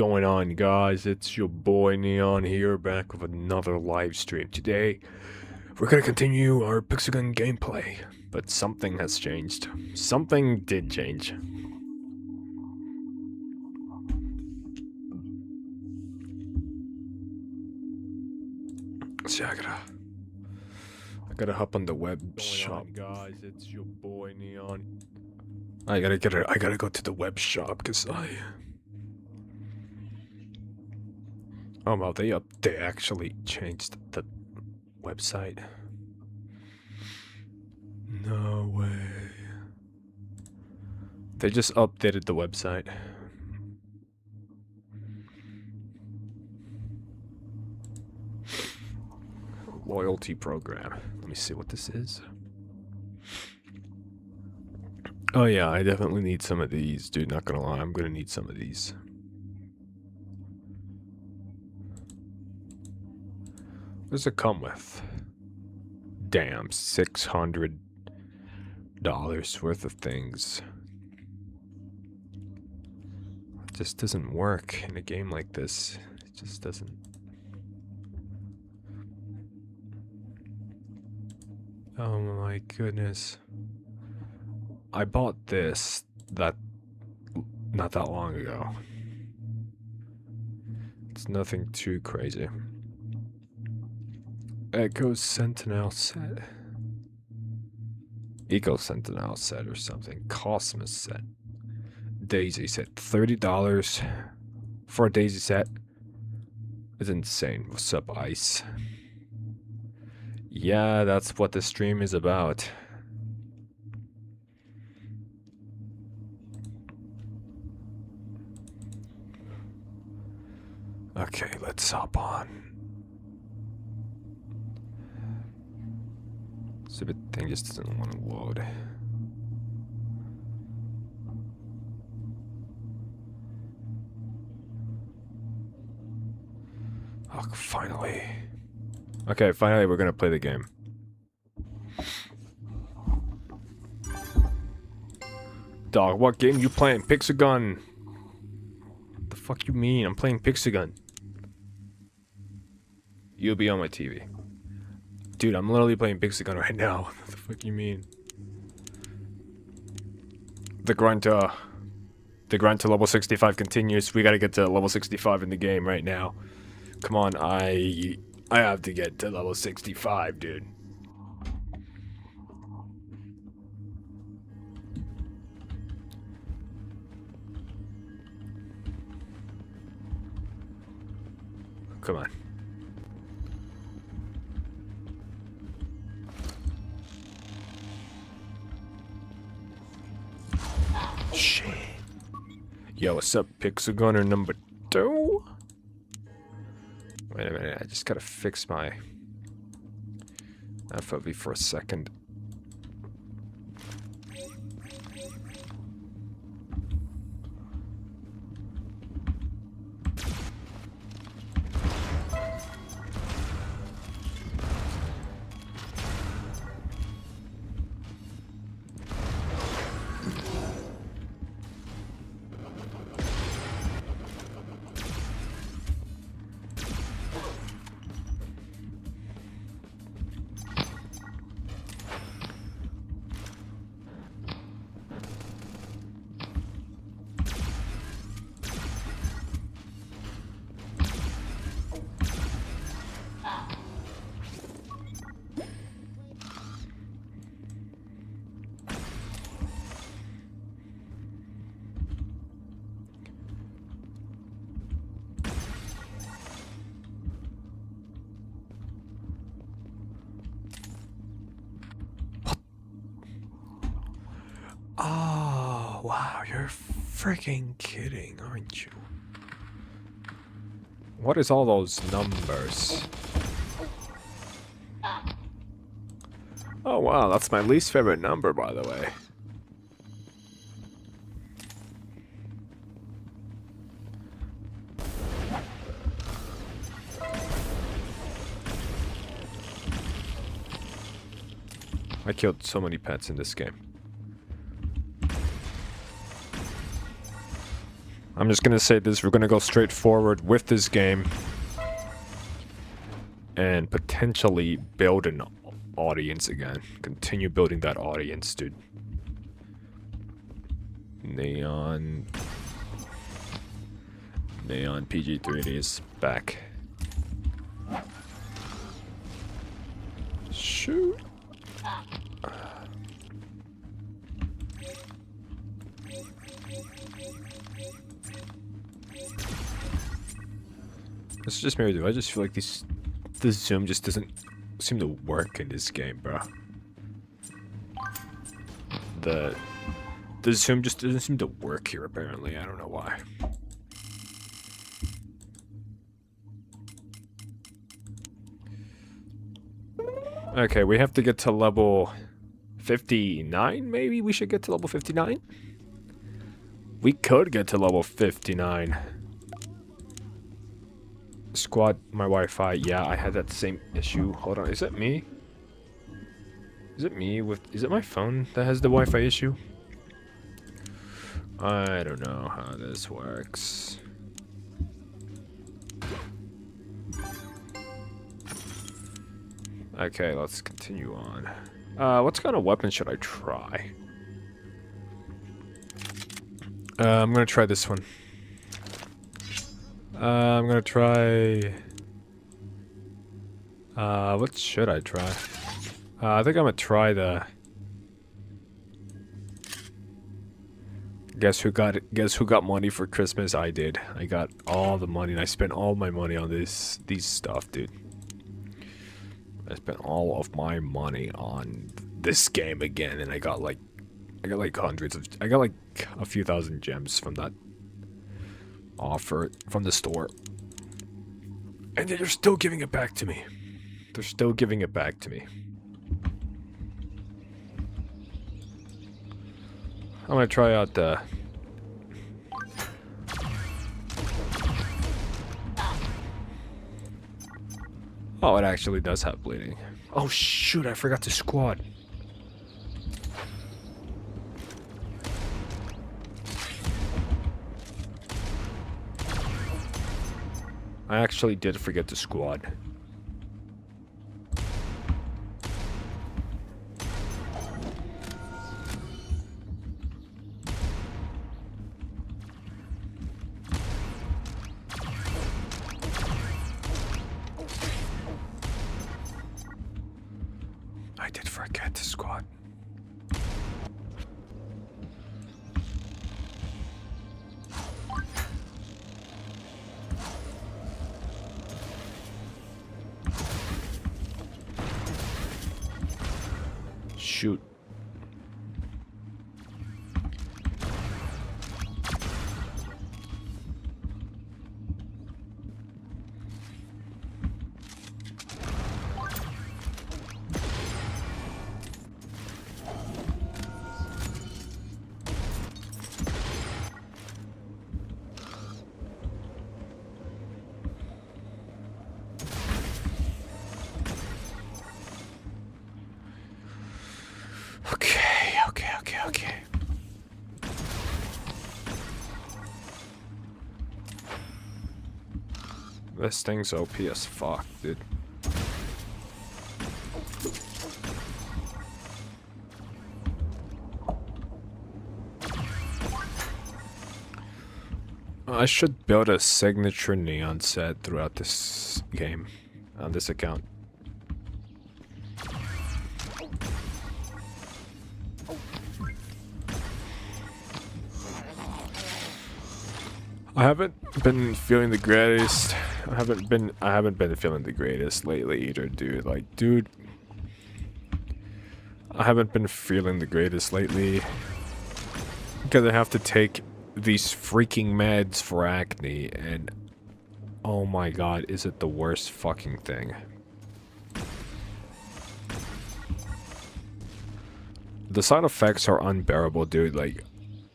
going on, guys? It's your boy Neon here, back with another live stream. Today, we're gonna continue our Pixelgun gameplay, but something has changed. Something did change. So I gotta hop on the web shop, guys. It's your boy Neon. I gotta go to the web shop because oh well, they actually changed the website. No way. They just updated the website. Loyalty program. Let me see what this is. Oh yeah, I definitely need some of these, dude. Not gonna lie, I'm gonna need some of these. What does it come with? Damn, $600 worth of things. It just doesn't work in a game like this. It just doesn't. Oh my goodness. I bought this not that long ago. It's nothing too crazy. Echo Sentinel set. Eco Sentinel set or something. Cosmos set. Daisy set. $30 for a Daisy set. It's insane. What's up, Ice? Yeah, that's what the stream is about. Okay, let's hop on. Stupid thing just doesn't want to load. Oh, finally. Okay, finally we're gonna play the game. Dog, what game you playing? Pixelgun. What the fuck you mean? I'm playing Pixelgun. You'll be on my TV. Dude, I'm literally playing Pixelgun right now. What the fuck you mean? The grind to level 65 continues. We gotta get to level 65 in the game right now. Come on, I have to get to level 65, dude. Come on. Shit. Yo, what's up, Pixelgunner number 2? Wait a minute, I just gotta fix my FOV for a second. Oh, wow, you're freaking kidding, aren't you? What is all those numbers? Oh, wow, that's my least favorite number, by the way. I killed so many pets in this game. I'm just gonna say this, we're gonna go straight forward with this game. And potentially build an audience again. Continue building that audience, dude. Neon PG-3D is back. Shoot. It's just maybe do I just feel like the zoom just doesn't seem to work in this game, bro. The zoom just doesn't seem to work here apparently. I don't know why. Okay, we have to get to level 59, maybe? We should get to level 59? We could get to level 59. Squad, my Wi-Fi. Yeah, I had that same issue. Hold on, is it me? Is it me with... Is it my phone that has the Wi-Fi issue? I don't know how this works. Okay, let's continue on. What kind of weapon should I try? I'm gonna try this one. I'm gonna try... what should I try? I think I'm gonna try the... Guess who got money for Christmas? I did. I got all the money and I spent all my money on these stuff, dude. I spent all of my money on this game again, and I got like hundreds of, I got like a few thousand gems from that offer from the store. And they're still giving it back to me. They're still giving it back to me. I'm gonna try out the... Oh, it actually does have bleeding. Oh shoot, I forgot to squad. I actually did forget to squad. I did forget to squad. Shoot. Okay. This thing's OP as fuck, dude. I should build a signature neon set throughout this game on this account. I haven't been feeling the greatest. I haven't been feeling the greatest lately either, dude. Like, dude, I haven't been feeling the greatest lately because I have to take these freaking meds for acne, and oh my god, is it the worst fucking thing? The side effects are unbearable, dude. Like,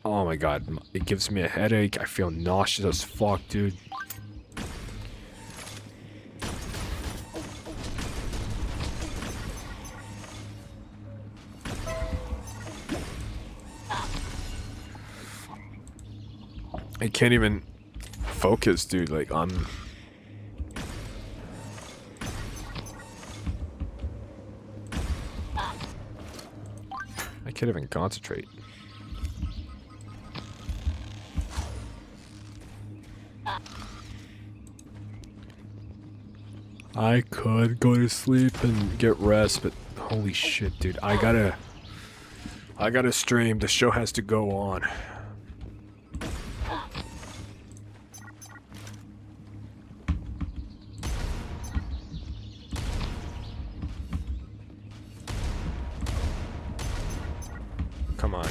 oh my god, it gives me a headache. I feel nauseous as fuck, dude. I can't even focus, dude. Like, I can't even concentrate. I could go to sleep and get rest, but holy shit, dude. I gotta stream. The show has to go on. Come on.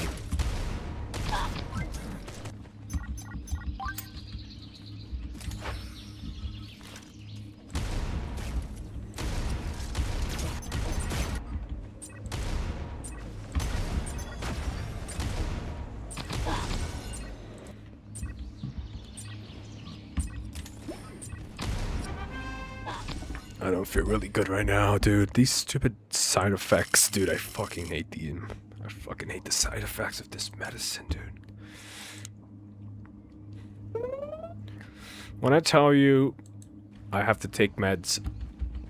I don't feel really good right now, dude. These stupid side effects, dude. I fucking hate them. I fucking hate the side effects of this medicine, dude. When I tell you I have to take meds,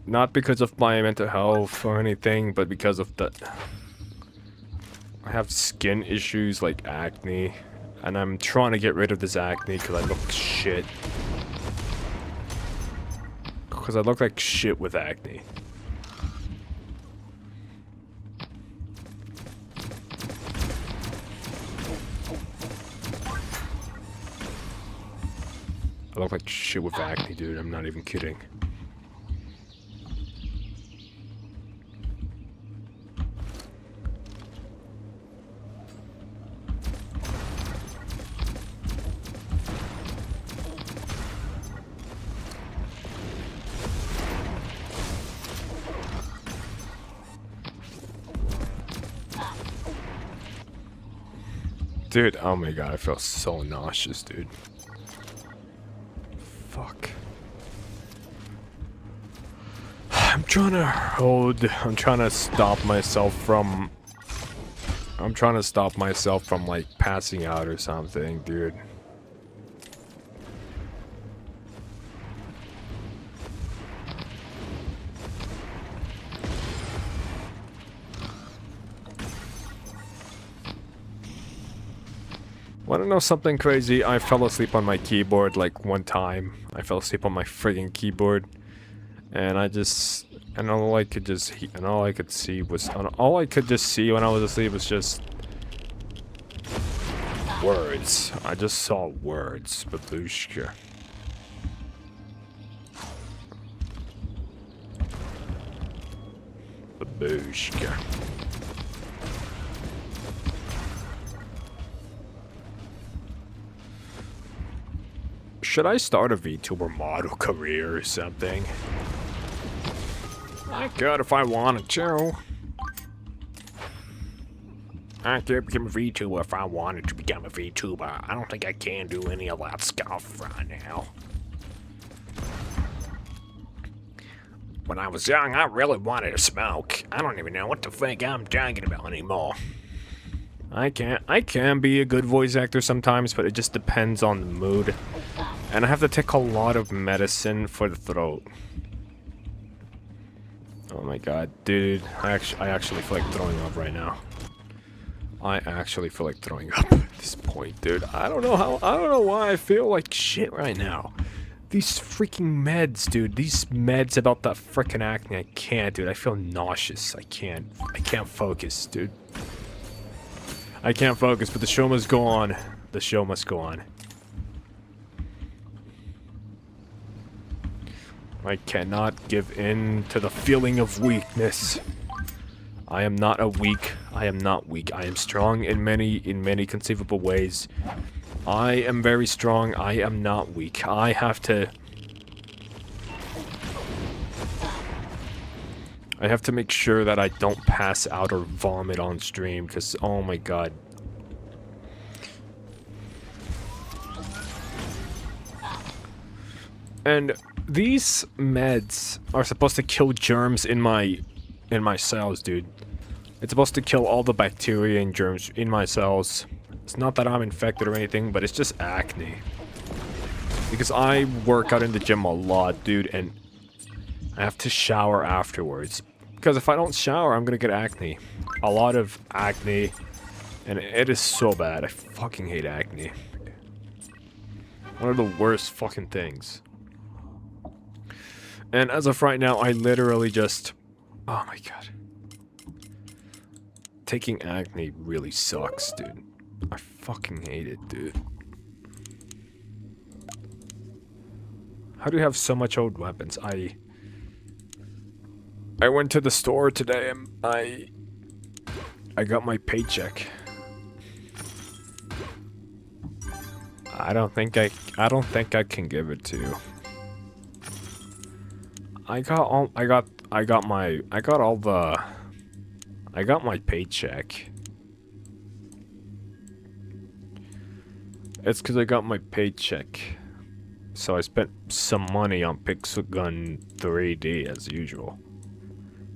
not because of my mental health or anything, but because of the... I have skin issues like acne, and I'm trying to get rid of this acne because I look shit. Because I look like shit with acne. I look like shit with acne, dude. I'm not even kidding. Dude, oh my god, I feel so nauseous, dude. Fuck. I'm trying to stop myself from like passing out or something, dude. Wanna know something crazy? I fell asleep on my keyboard like one time. I fell asleep on my friggin' keyboard, and all I could see when I was asleep was just words. I just saw words, babushka. Babushka. Should I start a VTuber model career or something? I could if I wanted to. I could become a VTuber if I wanted to become a VTuber. I don't think I can do any of that stuff right now. When I was young, I really wanted to smoke. I don't even know what the fuck I'm talking about anymore. I can be a good voice actor sometimes, but it just depends on the mood. And I have to take a lot of medicine for the throat. Oh my god, dude. I actually feel like throwing up right now. I actually feel like throwing up at this point, dude. I don't know why I feel like shit right now. These freaking meds, dude. These meds about that freaking acne. I can't, dude. I feel nauseous. I can't focus, dude. I can't focus, but the show must go on. The show must go on. I cannot give in to the feeling of weakness. I am not weak. I am strong in many conceivable ways. I am very strong. I am not weak. I have to make sure that I don't pass out or vomit on stream, because oh my god. And these meds are supposed to kill germs in my cells, dude. It's supposed to kill all the bacteria and germs in my cells. It's not that I'm infected or anything, but it's just acne. Because I work out in the gym a lot, dude, and I have to shower afterwards. Because if I don't shower, I'm gonna get acne. A lot of acne. And it is so bad. I fucking hate acne. One of the worst fucking things. And as of right now, I literally just... Oh my god. Taking acne really sucks, dude. I fucking hate it, dude. How do you have so much old weapons? I went to the store today and I got my paycheck. I don't think I can give it to you. I got my paycheck. It's because I got my paycheck. So I spent some money on Pixel Gun 3D as usual.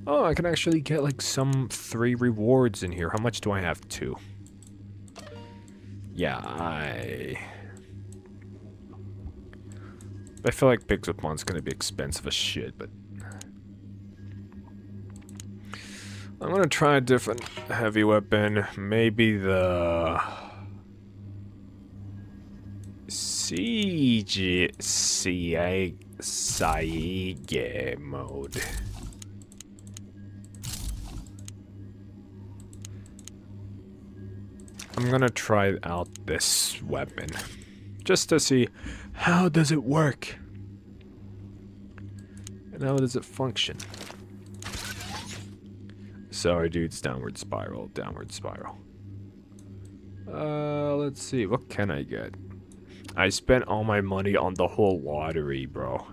Oh, I can actually get like some 3 rewards in here. How much do I have? 2. Yeah, I feel like Pixelmon's gonna be expensive as shit, but I'm gonna try a different heavy weapon. Maybe the Saige mode. I'm gonna try out this weapon just to see how does it work and how does it function. Sorry, dudes. Downward spiral. Downward spiral. Let's see. What can I get? I spent all my money on the whole lottery, bro.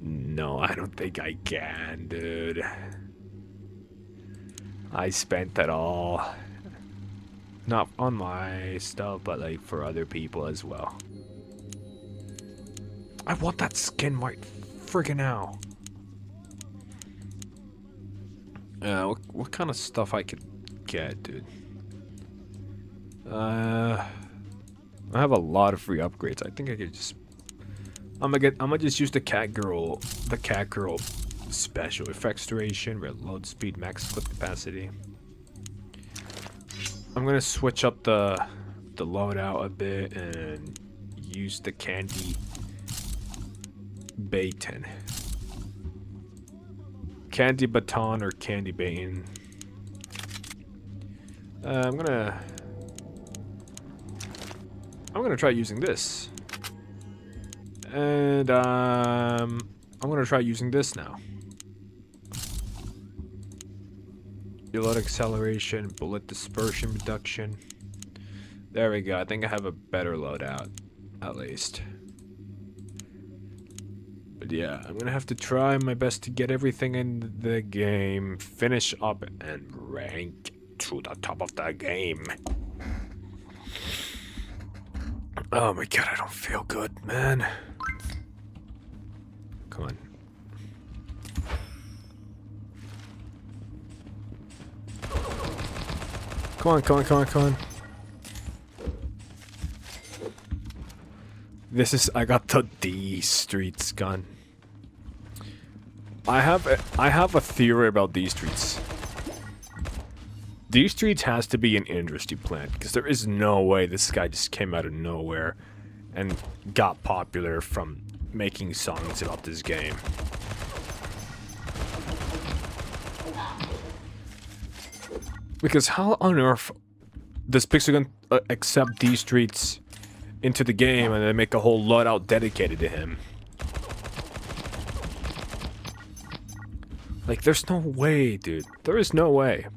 No, I don't think I can, dude. I spent it all. Not on my stuff, but like for other people as well. I want that skin right friggin' now. What kind of stuff I could get, dude? I have a lot of free upgrades. I think I could just... I'm gonna just use the cat girl special. Effects duration, reload speed, max clip capacity. I'm gonna switch up the loadout a bit and use the candy baton. Candy baton or candy baton. I'm gonna try using this. And I'm gonna try using this now. Reload acceleration, bullet dispersion reduction. There we go. I think I have a better loadout, at least. But yeah, I'm gonna have to try my best to get everything in the game, finish up, and rank to the top of the game. Oh my god, I don't feel good, man. Come on. Come on, come on, come on, come on. This is... I got the D Streets gun. I have a theory about D Streets. D Streets has to be an industry plant, because there is no way this guy just came out of nowhere and got popular from making songs about this game. Because how on earth does Pixelgun accept D Streets into the game and then make a whole loadout dedicated to him? Like, there's no way, dude. There is no way.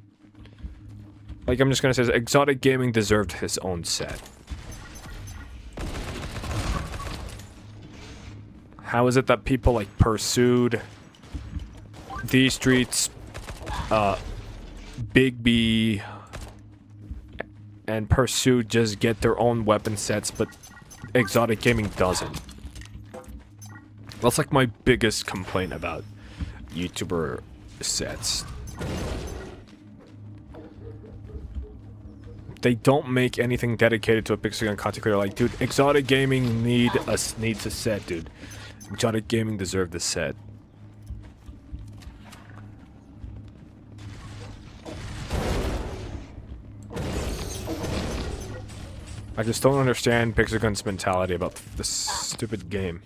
Like, I'm just gonna say, Exotic Gaming deserved his own set. How is it that people like Pursued, D Streets, Big B, and Pursued just get their own weapon sets, but Exotic Gaming doesn't? That's like my biggest complaint about YouTuber sets. they don't make anything dedicated to a Pixel content creator. Like, dude, Exotic Gaming needs a set, dude. Exotic Gaming deserve the set. I just don't understand Pixelgun's mentality about this stupid game.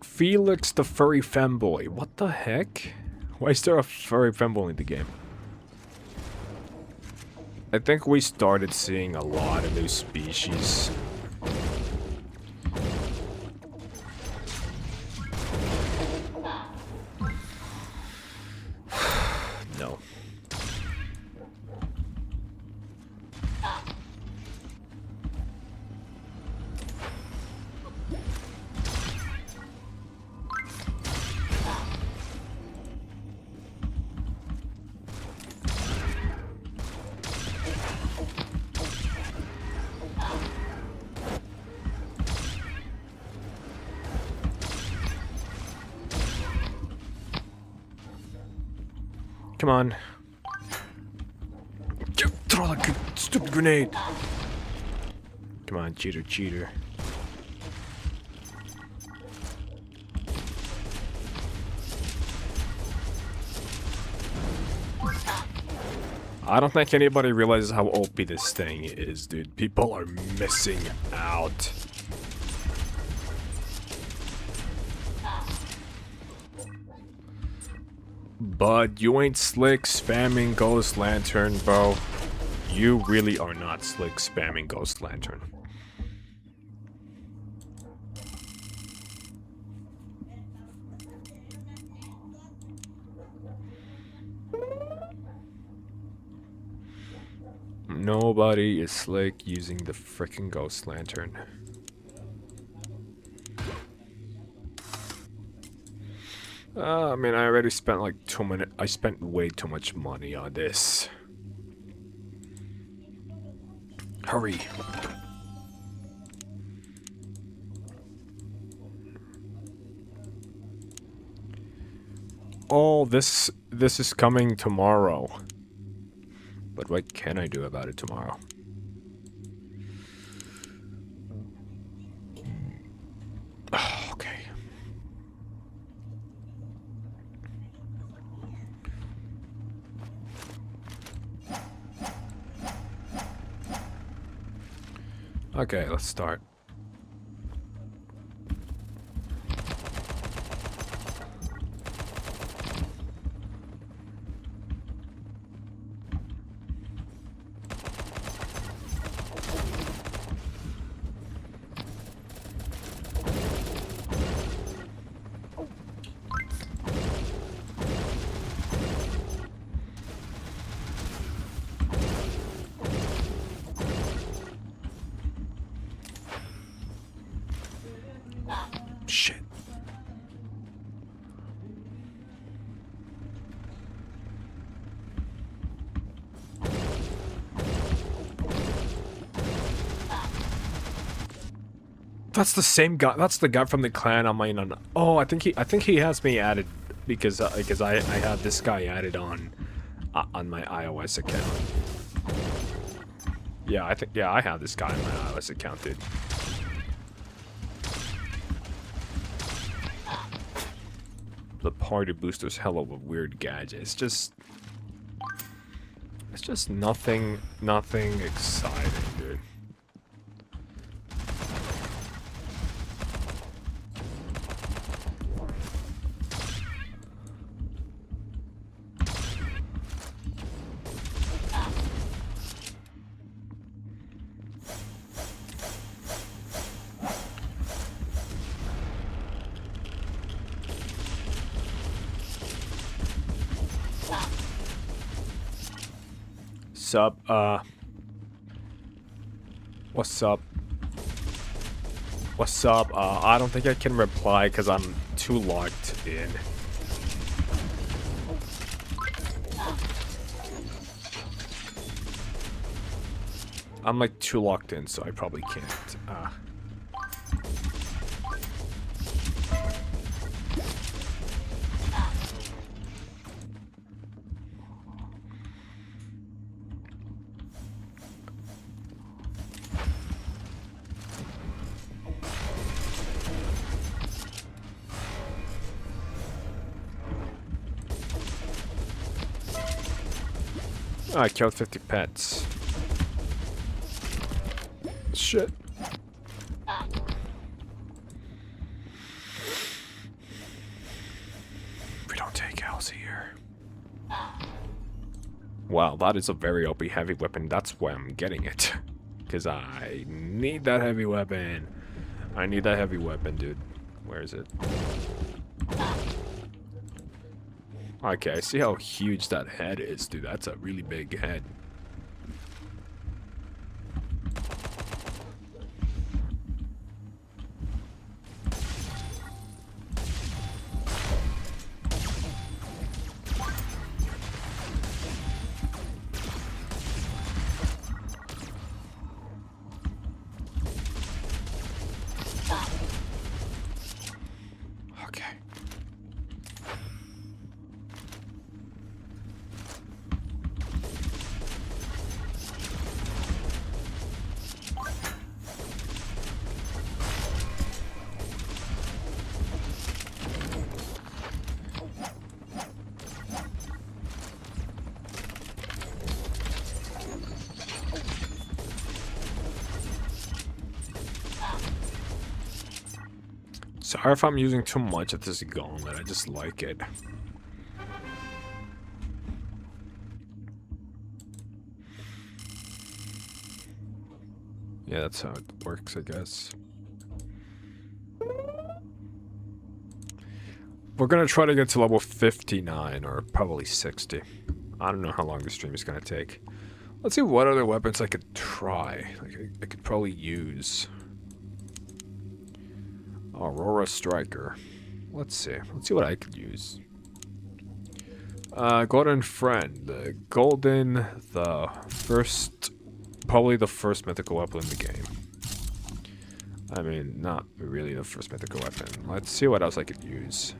Felix the furry femboy. What the heck? Why is there a furry femboy in the game? I think we started seeing a lot of new species. No. Come on. Throw that stupid grenade. Come on, cheater, cheater. I don't think anybody realizes how OP this thing is, dude. People are missing out. But you ain't slick spamming Ghost Lantern, bro. You really are not slick spamming Ghost Lantern. Nobody is slick using the frickin' Ghost Lantern. I mean, I already spent like 2 minutes. I spent way too much money on this. Hurry. Oh, this is coming tomorrow. But what can I do about it tomorrow? Okay. Okay, let's start. Shit. That's the same guy. That's the guy from the clan I'm in on. Oh, I think he has me added because I have this guy added on my iOS account. Yeah, I have this guy on my iOS account, dude. The party booster's hell of a weird gadget. It's just nothing exciting, dude. Sup, what's up? What's up? I don't think I can reply because I'm too locked in. I'm like too locked in, so I probably can't. I killed 50 pets. Shit. We don't take L's here. Wow, that is a very OP heavy weapon. That's why I'm getting it. Because I need that heavy weapon. I need that heavy weapon, dude. Where is it? Okay, I see how huge that head is, dude. That's a really big head. Okay. Sorry if I'm using too much of this gauntlet, I just like it. Yeah, that's how it works, I guess. We're gonna try to get to level 59, or probably 60. I don't know how long the stream is gonna take. Let's see what other weapons I could try. Like, I could probably use. Aurora Striker. Let's see what I could use. Golden Friend. The first, probably the first mythical weapon in the game. I mean, not really the first mythical weapon. Let's see what else I could use.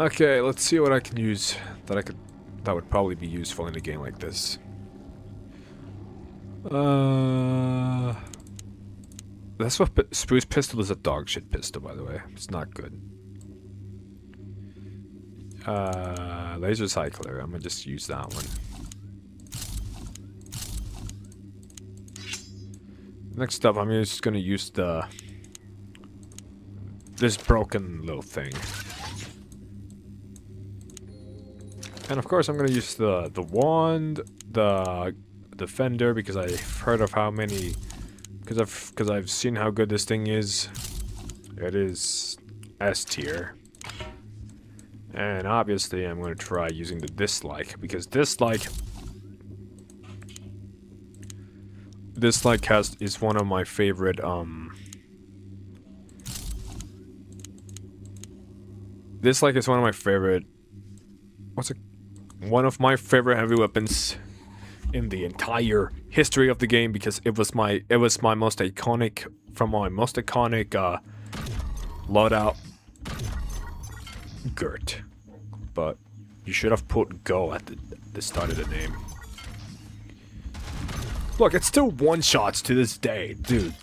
Okay, let's see what I can use that would probably be useful in a game like this. That's what Spruce Pistol is. A dog shit pistol, by the way. It's not good. Laser Cycler. I'm gonna just use that one. Next up, I'm just gonna use this broken little thing. And of course, I'm gonna use the wand, the defender, because I've heard of how many. Because I've seen how good this thing is. It is S tier. And obviously I'm going to try using the dislike, because dislike is one of my favorite dislike is one of my favorite one of my favorite heavy weapons in the entire history of the game, because it was my most iconic loadout. Gert, but you should have put Go at the start of the name. Look, it's still one shots to this day, dude.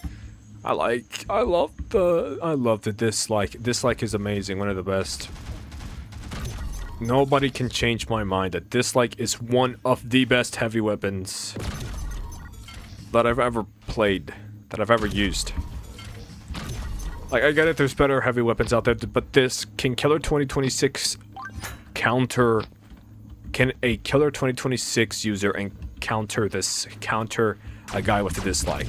I love the dislike. Dislike is amazing, one of the best. Nobody can change my mind that dislike is one of the best heavy weapons that I've ever played, that I've ever used. Like, I get it, there's better heavy weapons out there, but can Killer 2026 counter... Can a Killer 2026 user counter a guy with a dislike?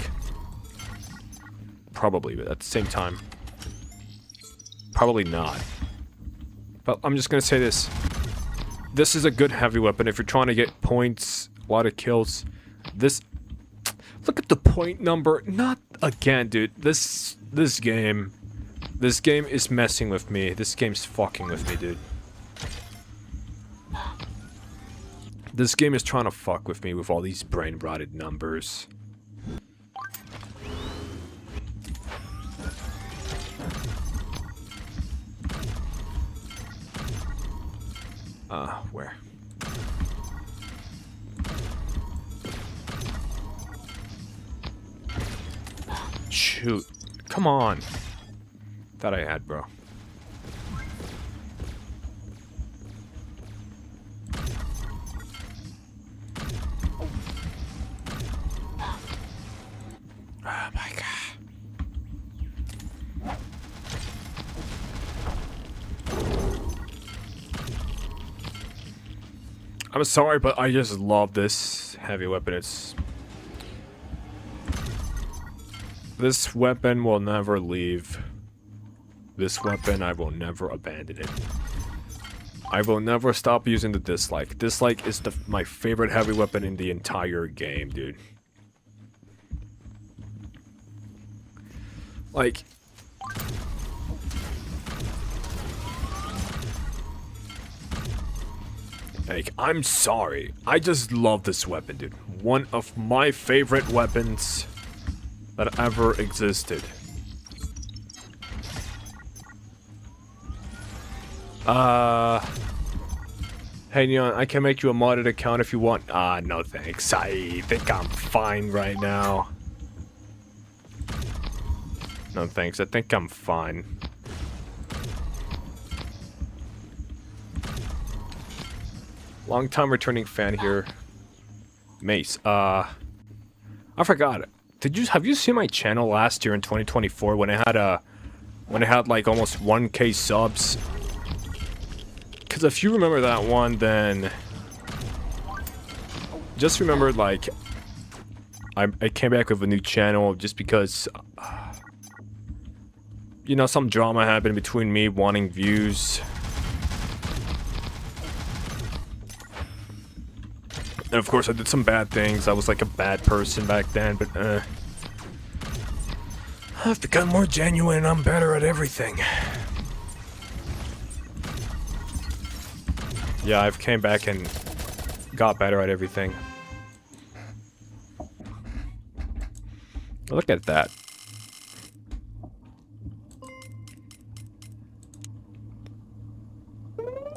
Probably, but at the same time, probably not. But I'm just gonna say this. This is a good heavy weapon if you're trying to get points, a lot of kills. Look at the point number. Not again, dude. This game is messing with me. This game's fucking with me, dude. This game is trying to fuck with me with all these brain-rotted numbers. Where? Shoot. Come on. That I had, bro. I'm sorry, but I just love this heavy weapon. This weapon will never leave. This weapon, I will never abandon it. I will never stop using the dislike. Dislike is my favorite heavy weapon in the entire game, dude. Like... I'm sorry. I just love this weapon, dude. One of my favorite weapons that ever existed. Hey Neon, I can make you a modded account if you want. No thanks. I think I'm fine right now. No thanks, I think I'm fine. Long time returning fan here. Mace, I forgot. Have you seen my channel last year in 2024 when it had like almost 1K subs? Because if you remember that one, then just remember, like, I came back with a new channel just because, you know, some drama happened between me wanting views. And of course I did some bad things. I was like a bad person back then, but I've become more genuine and I'm better at everything. Yeah, I've came back and got better at everything. Look at that.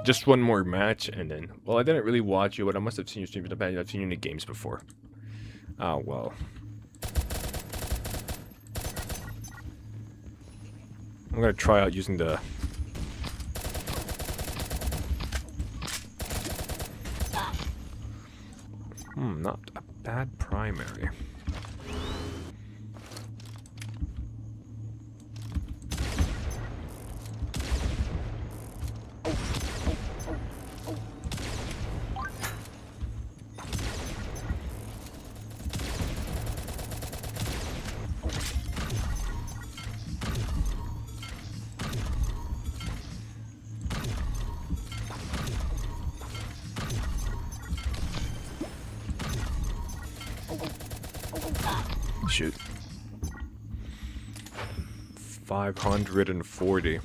Just one more match and then... Well, I didn't really watch you, but I must have seen your stream in the past. I've seen you in the games before. Oh, well. I'm gonna try out using the... not a bad primary. Shoot. 540.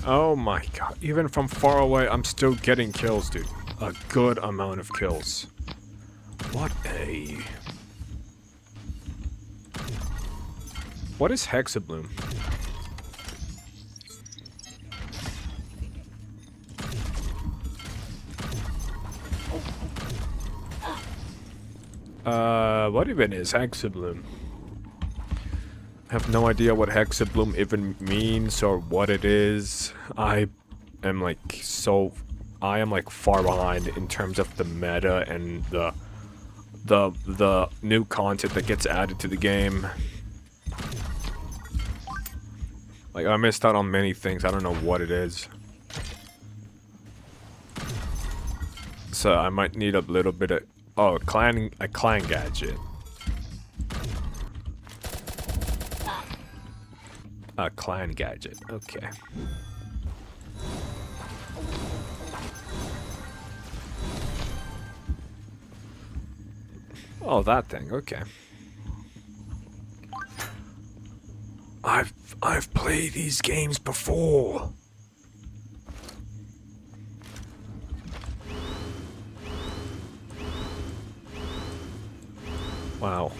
Oh my god, even from far away, I'm still getting kills, dude. A good amount of kills. What a... What is Hexabloom? What even is Hexabloom? I have no idea what Hexabloom even means or what it is. I am like far behind in terms of the meta and the new content that gets added to the game. Like, I missed out on many things. I don't know what it is. So I might need a little bit of... Oh, a clan gadget. A clan gadget. Okay. Oh, that thing. Okay. I've played these games before. Wow.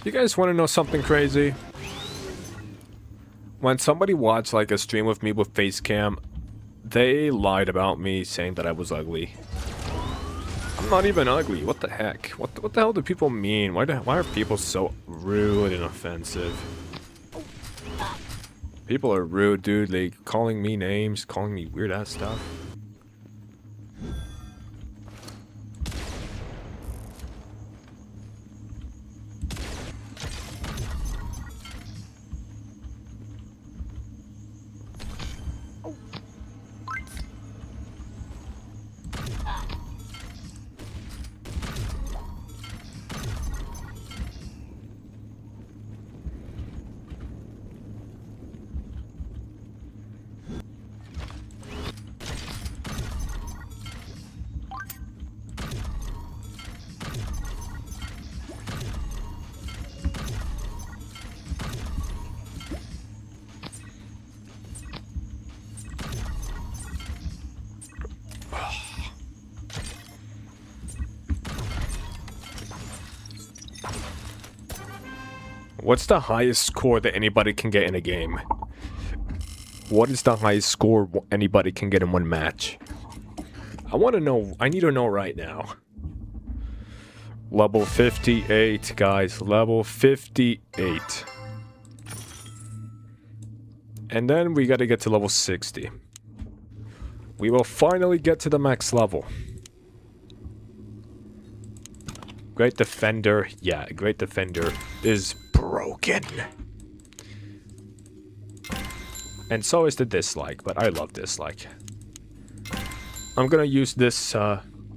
You guys want to know something crazy? When somebody watched like a stream with me with face cam, they lied about me saying that I was ugly. I'm I'm not even ugly. What the heck? What the hell do people mean? Why are people so rude and offensive? People are rude, dude. They calling me names, calling me weird ass stuff. What's the highest score that anybody can get in a game? What is the highest score anybody can get in one match? I want to know. I need to know right now. Level 58, guys. Level 58. And then we got to get to level 60. We will finally get to the max level. Great Defender. Yeah, Great Defender is broken. And so is the Dislike, but I love Dislike. I'm gonna use this,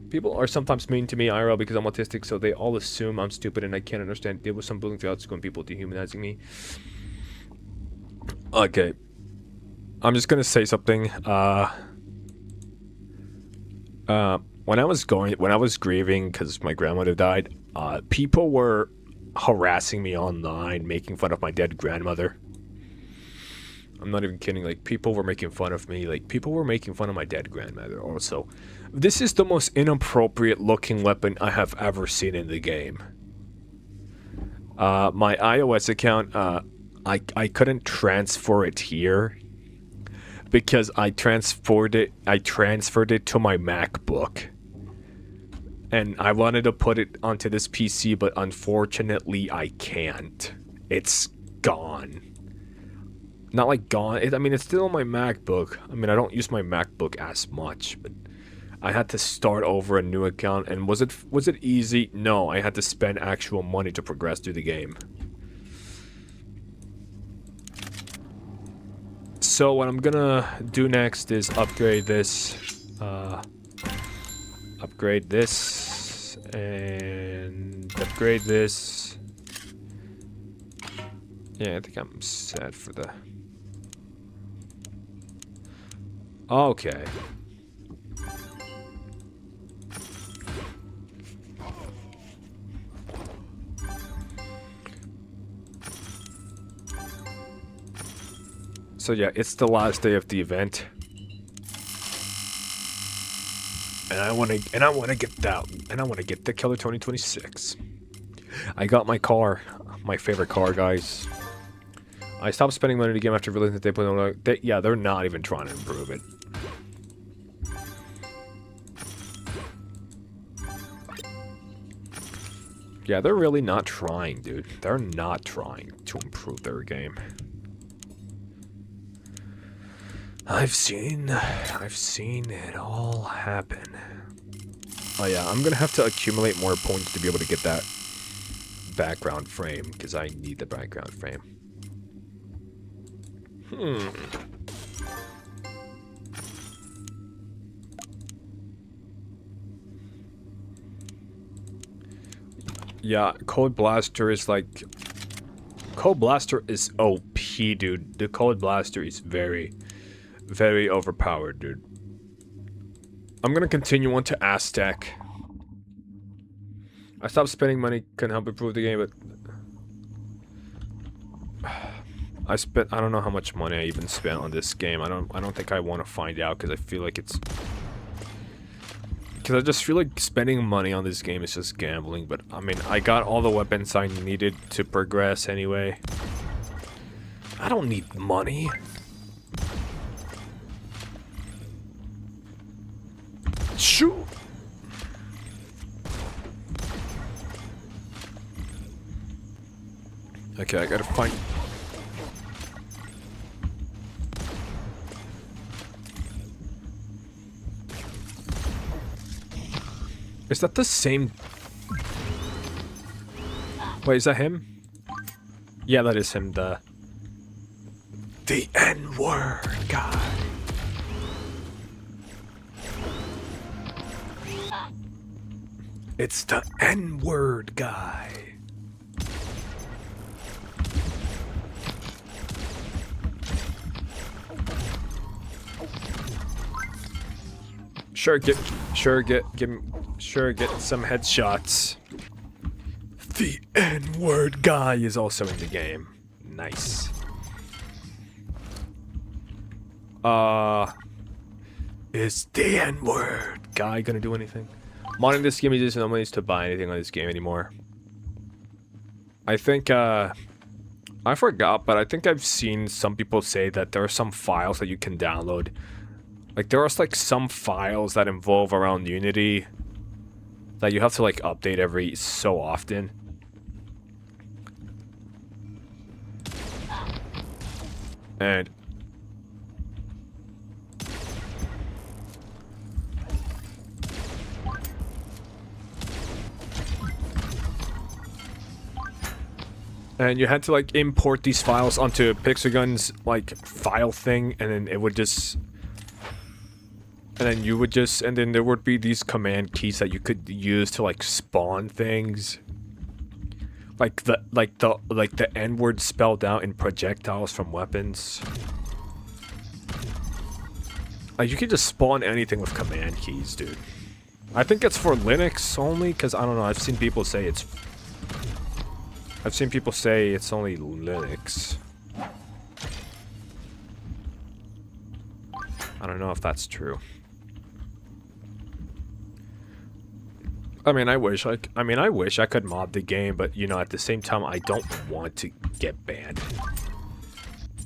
people are sometimes mean to me IRL because I'm autistic, so they all assume I'm stupid and I can't understand. Deal with some bullying throughout school and people dehumanizing me. Okay. I'm just gonna say something, when I was grieving because my grandmother died, people were harassing me online, making fun of my dead grandmother. I'm not even kidding, like, people were making fun of me, like, people were making fun of my dead grandmother also. This is the most inappropriate looking weapon I have ever seen in the game. My iOS account, I couldn't transfer it here because I transferred it to my MacBook. And I wanted to put it onto this PC, but unfortunately I can't. It's gone. Not like gone. I mean, it's still on my MacBook. I mean, I don't use my MacBook as much, but I had to start over a new account. And was it easy? No, I had to spend actual money to progress through the game. So what I'm gonna do next is upgrade this. Upgrade this. And upgrade this. Yeah, I think I'm set for the... Okay. So yeah, it's the last day of the event. And I wanna get that, and I wanna get the Killer 2026. I got my car, my favorite car, guys. I stopped spending money in the game after realizing that they're not even trying to improve it. Yeah, they're really not trying, dude. They're not trying to improve their game. I've seen it all happen. Oh yeah, I'm gonna have to accumulate more points to be able to get that background frame, because I need the background frame. Yeah, Cold Blaster is like... Cold Blaster is OP, dude. The Cold Blaster is very, very overpowered, dude. I'm gonna continue on to Aztec. I stopped spending money, couldn't help improve the game, but... I don't know how much money I even spent on this game. I don't think I want to find out, because I feel like it's... Because I just feel like spending money on this game is just gambling, but I mean, I got all the weapons I needed to progress anyway. I don't need money. Shoot! Okay, I gotta find... Is that the same... Wait, is that him? Yeah, that is him, the N-word guy. It's the N-word guy. Sure, get some headshots. The N-word guy is also in the game. Nice. Is the N-word guy gonna do anything? Modding this game is no money to buy anything on this game anymore. I think, I forgot, but I think I've seen some people say that there are some files that you can download. Like, there are, like, some files that involve around Unity that you have to, like, update every so often. And... and you had to, like, import these files onto Pixelgun's, like, file thing, and then it would just... and then you would just... and then there would be these command keys that you could use to, like, spawn things. Like the N-word spelled out in projectiles from weapons. Like, you can just spawn anything with command keys, dude. I think it's for Linux only, because, I don't know, I've seen people say it's only Linux. I don't know if that's true. I mean, I wish I could mod the game, but, you know, at the same time, I don't want to get banned.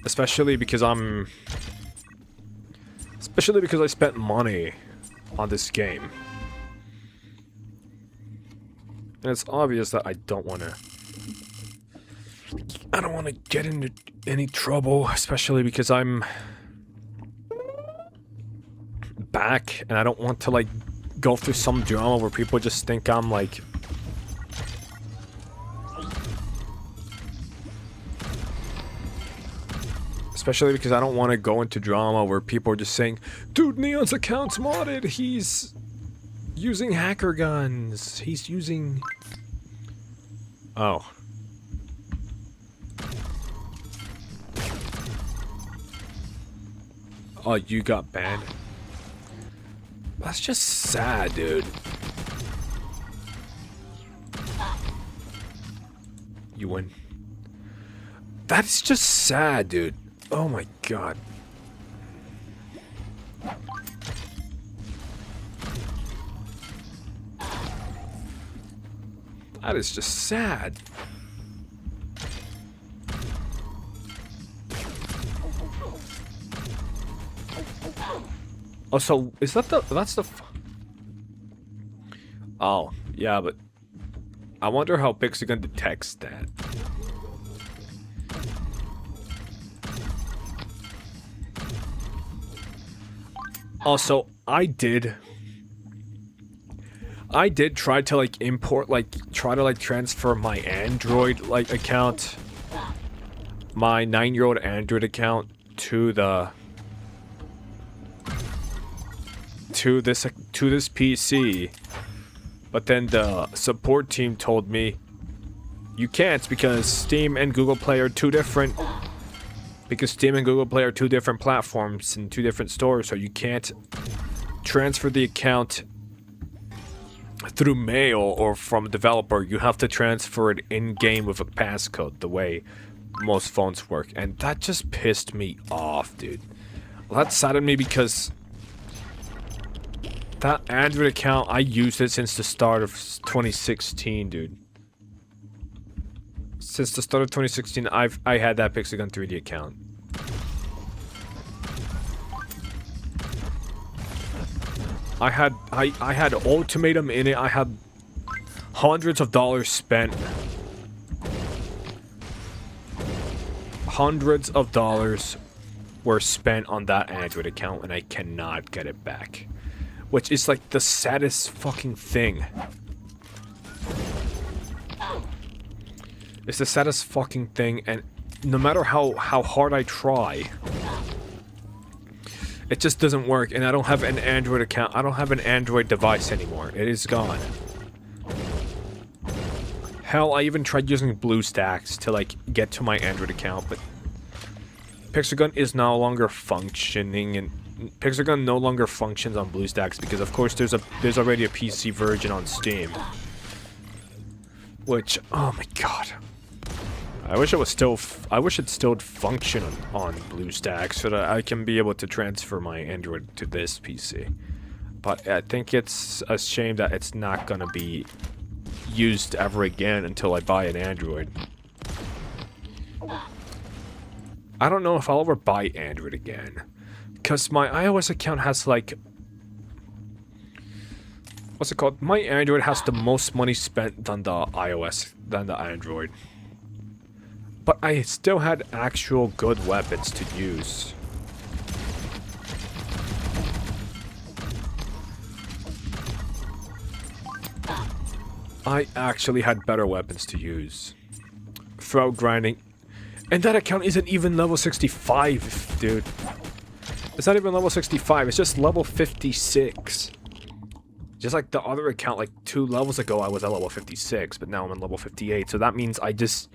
Especially because I spent money on this game. And it's obvious that I don't want to get into any trouble, especially because I'm back and I don't want to, like, go through some drama where people just think I'm, like... especially because I don't want to go into drama where people are just saying, dude, Neon's account's modded, he's using hacker guns, he's using... Oh. Oh, you got banned? That's just sad, dude. You win. That's just sad, dude. Oh my god. That is just sad. Oh, so is that that's the oh, yeah, but I wonder how Pixelgun detects that. Also, I did try to, like, import, like, transfer my Android, like, account, my 9-year-old Android account to this PC, but then the support team told me you can't because Steam and Google Play are two different platforms and two different stores, so you can't transfer the account through mail or from a developer. You have to transfer it in-game with a passcode, the way most phones work, and that just pissed me off, dude. Well, that saddened me because that Android account, I used it since the start of 2016, dude. Since the start of 2016, I had that Pixelgun 3D account. I had Ultimatum in it. I had hundreds of dollars spent hundreds of dollars were spent on that Android account and I cannot get it back. Which is like the saddest fucking thing. It's the saddest fucking thing, and no matter how hard I try, it just doesn't work, and I don't have an Android account. I don't have an Android device anymore. It is gone. Hell, I even tried using BlueStacks to like get to my Android account, but Pixelgun is no longer functioning, and Pixelgun no longer functions on BlueStacks because, of course, there's already a PC version on Steam. Which, oh my god, I wish it still function on BlueStacks so that I can be able to transfer my Android to this PC. But I think it's a shame that it's not gonna be used ever again until I buy an Android. I don't know if I'll ever buy Android again, because my iOS account has like, what's it called? My Android has the most money spent on the iOS than the Android. But I still had actual good weapons to use. I actually had better weapons to use. Throat grinding. And that account isn't even level 65, dude. It's not even level 65, it's just level 56. Just like the other account, like 2 levels ago, I was at level 56, but now I'm at level 58. So that means I just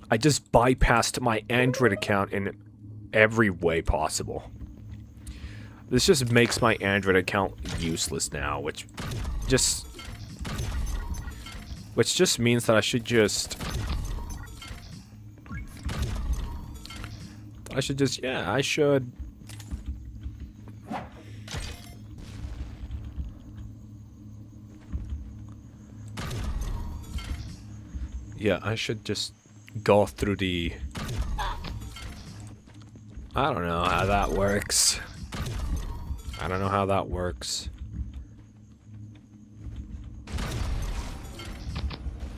bypassed my Android account in every way possible. This just makes my Android account useless now, which just means that I should just... Yeah, I should just go through the... I don't know how that works. I don't know how that works.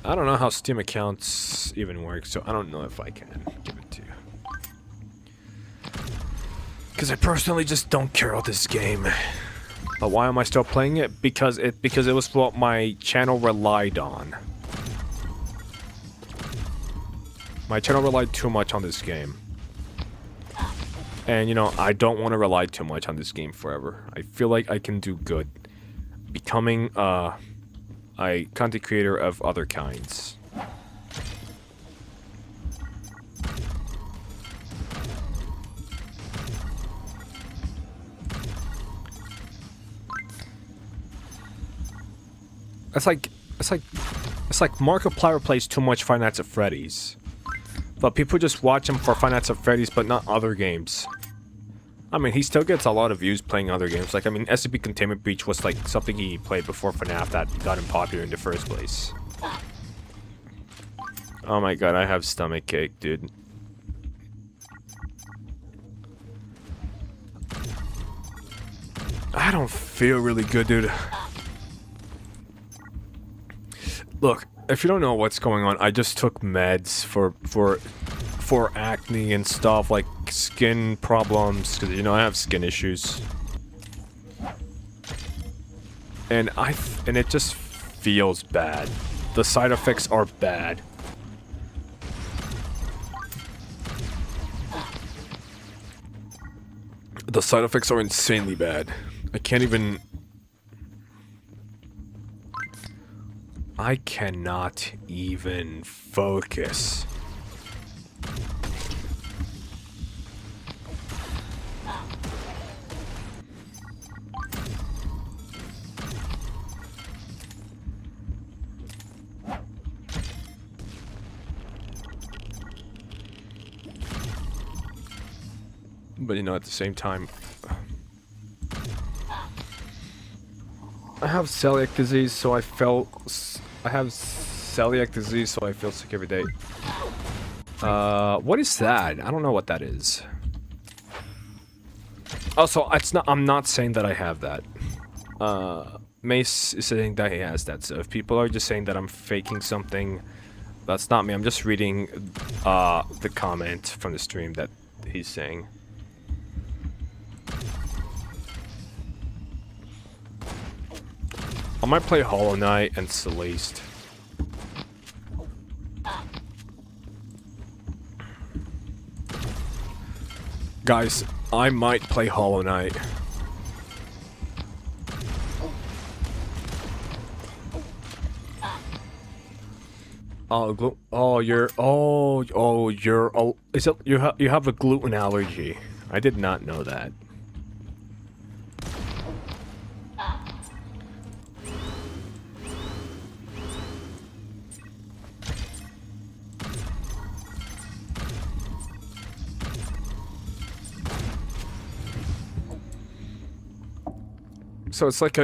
I don't know how Steam accounts even work, so I don't know if I can give it to you. Because I personally just don't care about this game. But why am I still playing it? Because it was what my channel relied on. My channel relied too much on this game. And, you know, I don't want to rely too much on this game forever. I feel like I can do good becoming a content creator of other kinds. It's like Markiplier plays too much Five Nights at Freddy's. But people just watch him for Five Nights at Freddy's, but not other games. I mean, he still gets a lot of views playing other games. Like, I mean, SCP Containment Breach was like something he played before FNAF that got him popular in the first place. Oh my god, I have stomach ache, dude. I don't feel really good, dude. Look, if you don't know what's going on, I just took meds for acne and stuff, like skin problems, because, you know, I have skin issues. And it just feels bad. The side effects are bad. The side effects are insanely bad. I cannot even focus. But, you know, at the same time, I have celiac disease, so I feel sick every day. What is that? I don't know what that is. Also, I'm not saying that I have that. Mace is saying that he has that, so if people are just saying that I'm faking something, That's not me. I'm just reading the comment from the stream that he's saying. I might play Hollow Knight and Celeste. Guys, I might play Hollow Knight. Is it you have a gluten allergy? I did not know that. So it's like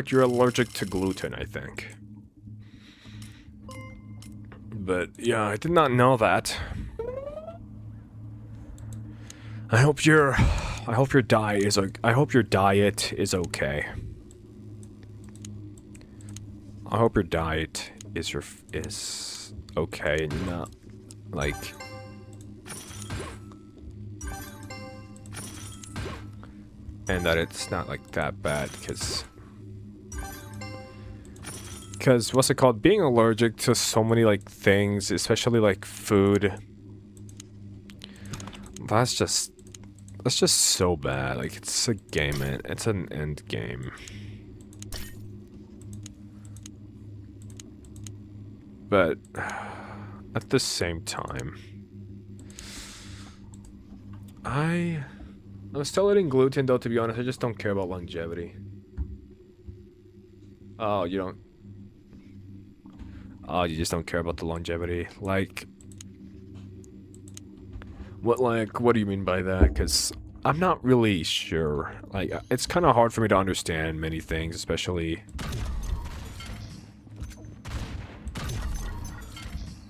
you're allergic to gluten, I think. But yeah, I did not know that. I hope your diet is okay. I hope your diet is okay. I hope your diet is okay and not like and that it's not like that bad because what's it called, being allergic to so many like things, especially like food, that's just so bad. Like, it's a game, it's an end game. But at the same time, I'm still eating gluten though, to be honest. I just don't care about longevity. Oh, you don't. Oh, you just don't care about the longevity. Like, what do you mean by that? Because I'm not really sure. Like, it's kind of hard for me to understand many things, especially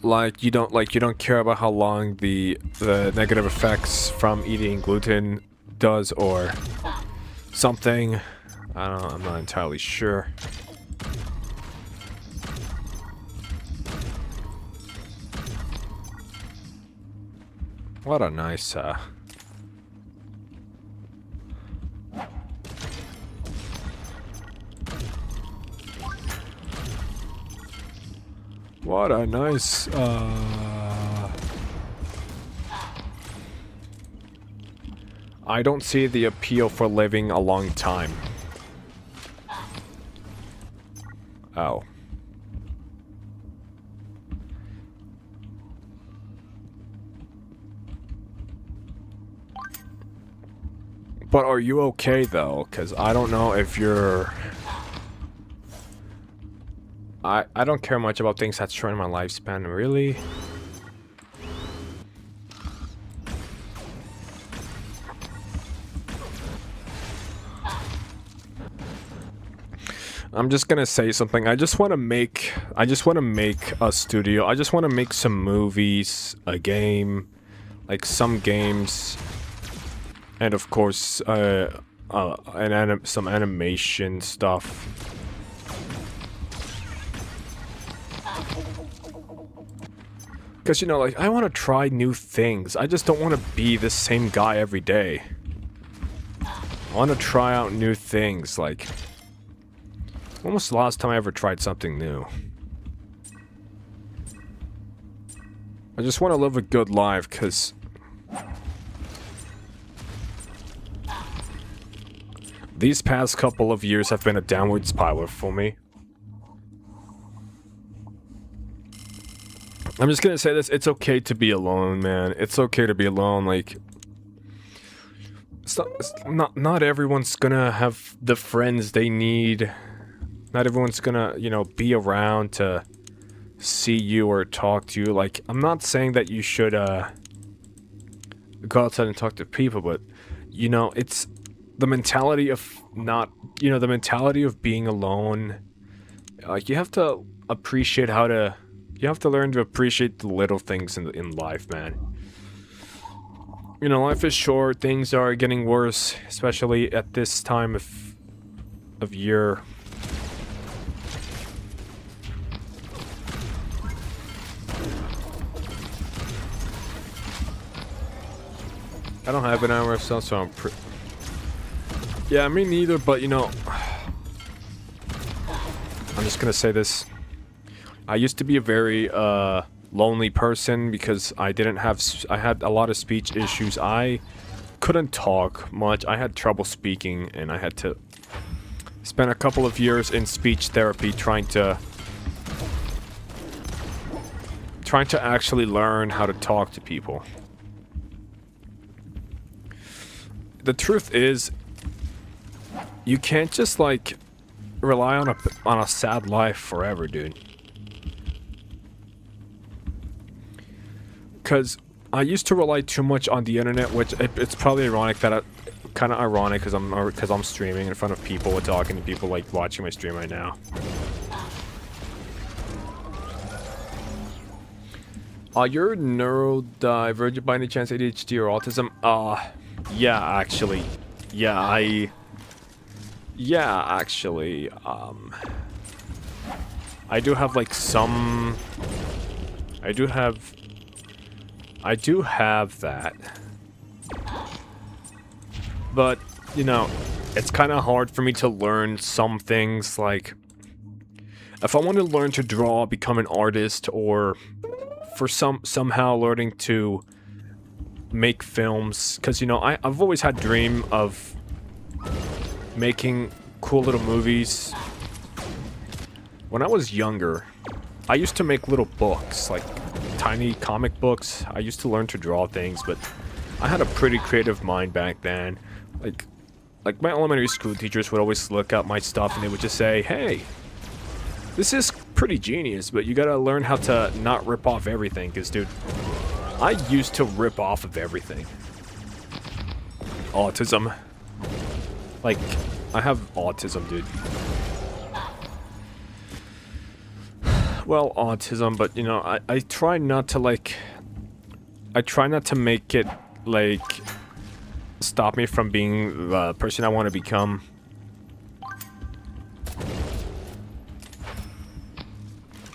like you don't care about how long the negative effects from eating gluten does or something. I'm not entirely sure. What a nice what a nice I don't see the appeal for living a long time. Oh. But are you okay though? Because I don't know if you're... I don't care much about things that shorten my lifespan, really. I'm just gonna say something. I just want to make a studio. I just want to make some movies, a game, like some games, and of course, some animation stuff. Because, you know, like, I want to try new things. I just don't want to be the same guy every day. I want to try out new things, like... When was the last time I ever tried something new? I just want to live a good life, because... These past couple of years have been a downward spiral for me. I'm just gonna say this, it's okay to be alone, man. It's okay to be alone, like... It's not everyone's gonna have the friends they need. Not everyone's gonna, you know, be around to see you or talk to you. Like, I'm not saying that you should, go outside and talk to people, but, you know, it's the mentality of the mentality of being alone. Like, you have to appreciate you have to learn to appreciate the little things in life, man. You know, life is short, things are getting worse, especially at this time of year. I don't have an armor stuff, so yeah, me neither, but you know, I'm just gonna say this. I used to be a very lonely person because I had a lot of speech issues. I couldn't talk much. I had trouble speaking, and I had to spend a couple of years in speech therapy trying to actually learn how to talk to people. The truth is, you can't just like rely on a sad life forever, dude. Because I used to rely too much on the internet, which it's probably ironic that kind of ironic because I'm streaming in front of people and talking to people like watching my stream right now. You're neurodivergent by any chance, ADHD or autism? Yeah, actually. Yeah, actually, I do have like some... I do have that. But, you know, it's kind of hard for me to learn some things, like... If I want to learn to draw, become an artist, or... for somehow learning to make films, because, you know, I've always had dream of making cool little movies. When I was younger, I used to make little books, like tiny comic books. I used to learn to draw things, but I had a pretty creative mind back then. Like my elementary school teachers would always look at my stuff and they would just say, "Hey, this is pretty genius, but you gotta learn how to not rip off everything," because, dude, I used to rip off of everything. Autism. Like, I have autism, dude. Well, autism, but, you know, I try not to, like... I try not to make it, like... stop me from being the person I want to become.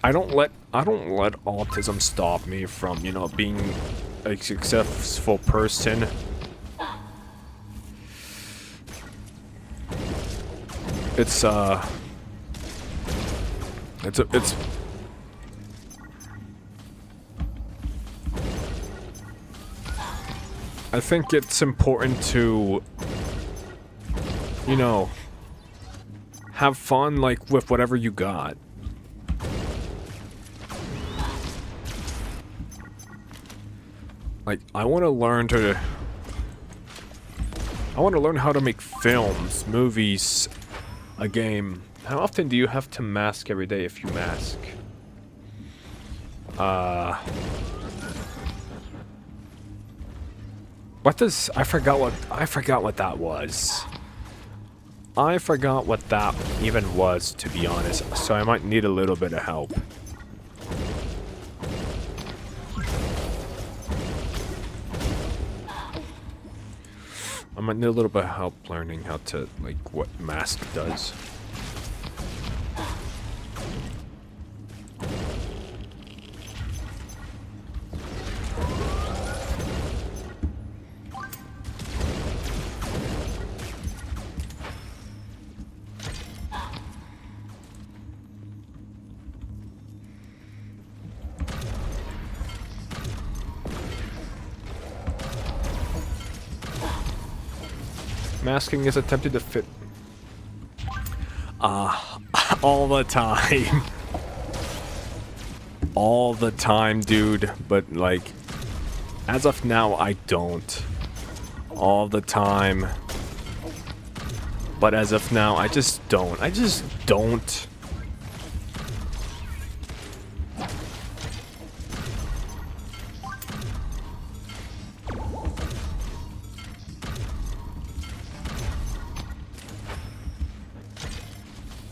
I don't let autism stop me from, you know, being a successful person. It's I think it's important to, you know, have fun, like, with whatever you got. Like, I want to learn how to make films, movies, a game. How often do you have to mask every day if you mask? What does... I forgot what that was. I forgot what that even was, to be honest, so I might need a little bit of help. I might need a little bit of help learning how to, like, what mask does. Masking is attempted to fit... all the time. All the time, dude. But, like, as of now, I don't. All the time. But as of now, I just don't. I just don't.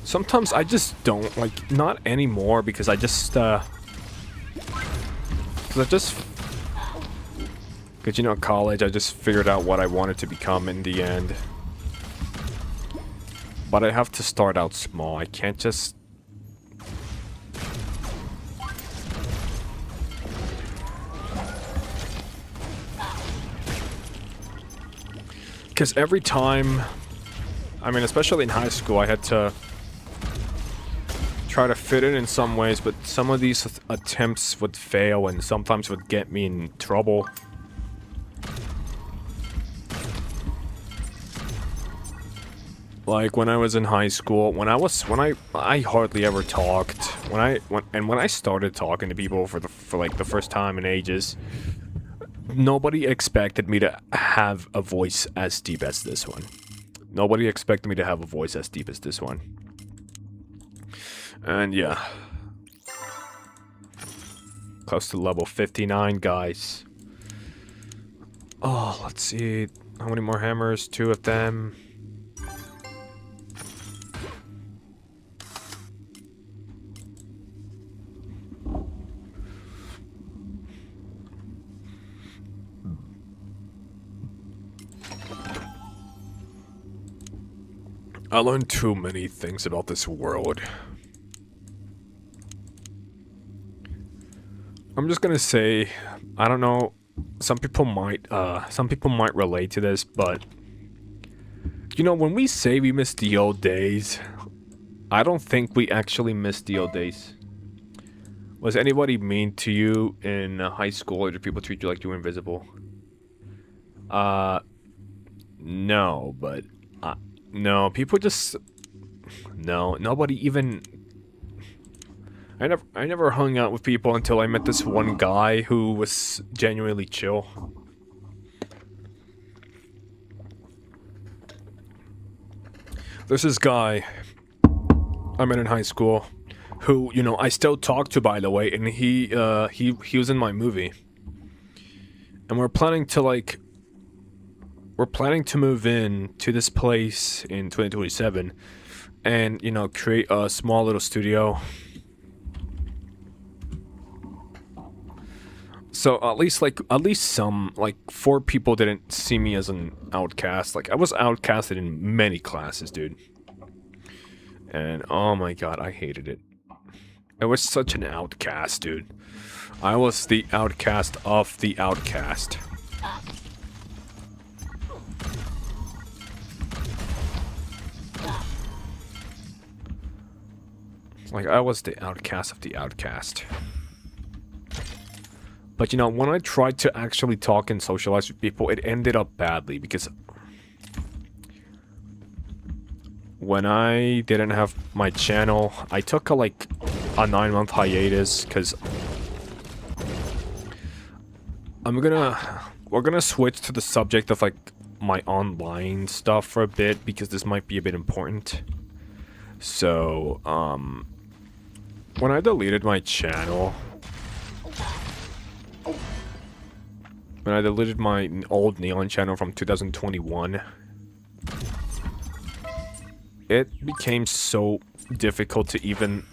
Sometimes I just don't, like, not anymore, because I just, because you know, college, I just figured out what I wanted to become in the end. But I have to start out small, I can't just... Because every time, I mean, especially in high school, I had to try to fit in some ways, but some of these attempts would fail and sometimes would get me in trouble. Like when I was in high school, when I hardly ever talked. When I started talking to people for like the first time in ages, nobody expected me to have a voice as deep as this one. Nobody expected me to have a voice as deep as this one. And yeah. Close to level 59, guys. Oh, let's see. How many more hammers? 2 of them. I learned too many things about this world. I'm just gonna say, I don't know, some people might relate to this, but you know, when we say we miss the old days, I don't think we actually miss the old days. Was anybody mean to you in high school, or did people treat you like you were invisible? No, but no, people just... No, nobody even... I never hung out with people until I met this one guy who was genuinely chill. There's this guy I met in high school who, you know, I still talk to, by the way, and he was in my movie. And we're planning to move in to this place in 2027 and, you know, create a small little studio. So at least some 4 people didn't see me as an outcast. Like, I was outcasted in many classes, dude. And oh my god, I hated it. I was such an outcast, dude. I was the outcast of the outcast. Like, I was the outcast of the outcast. But, you know, when I tried to actually talk and socialize with people, it ended up badly, because when I didn't have my channel, I took a 9-month hiatus, because we're gonna switch to the subject of, like, my online stuff for a bit, because this might be a bit important. So, when I deleted my channel, when I deleted my old Neon channel from 2021, it became so difficult to even...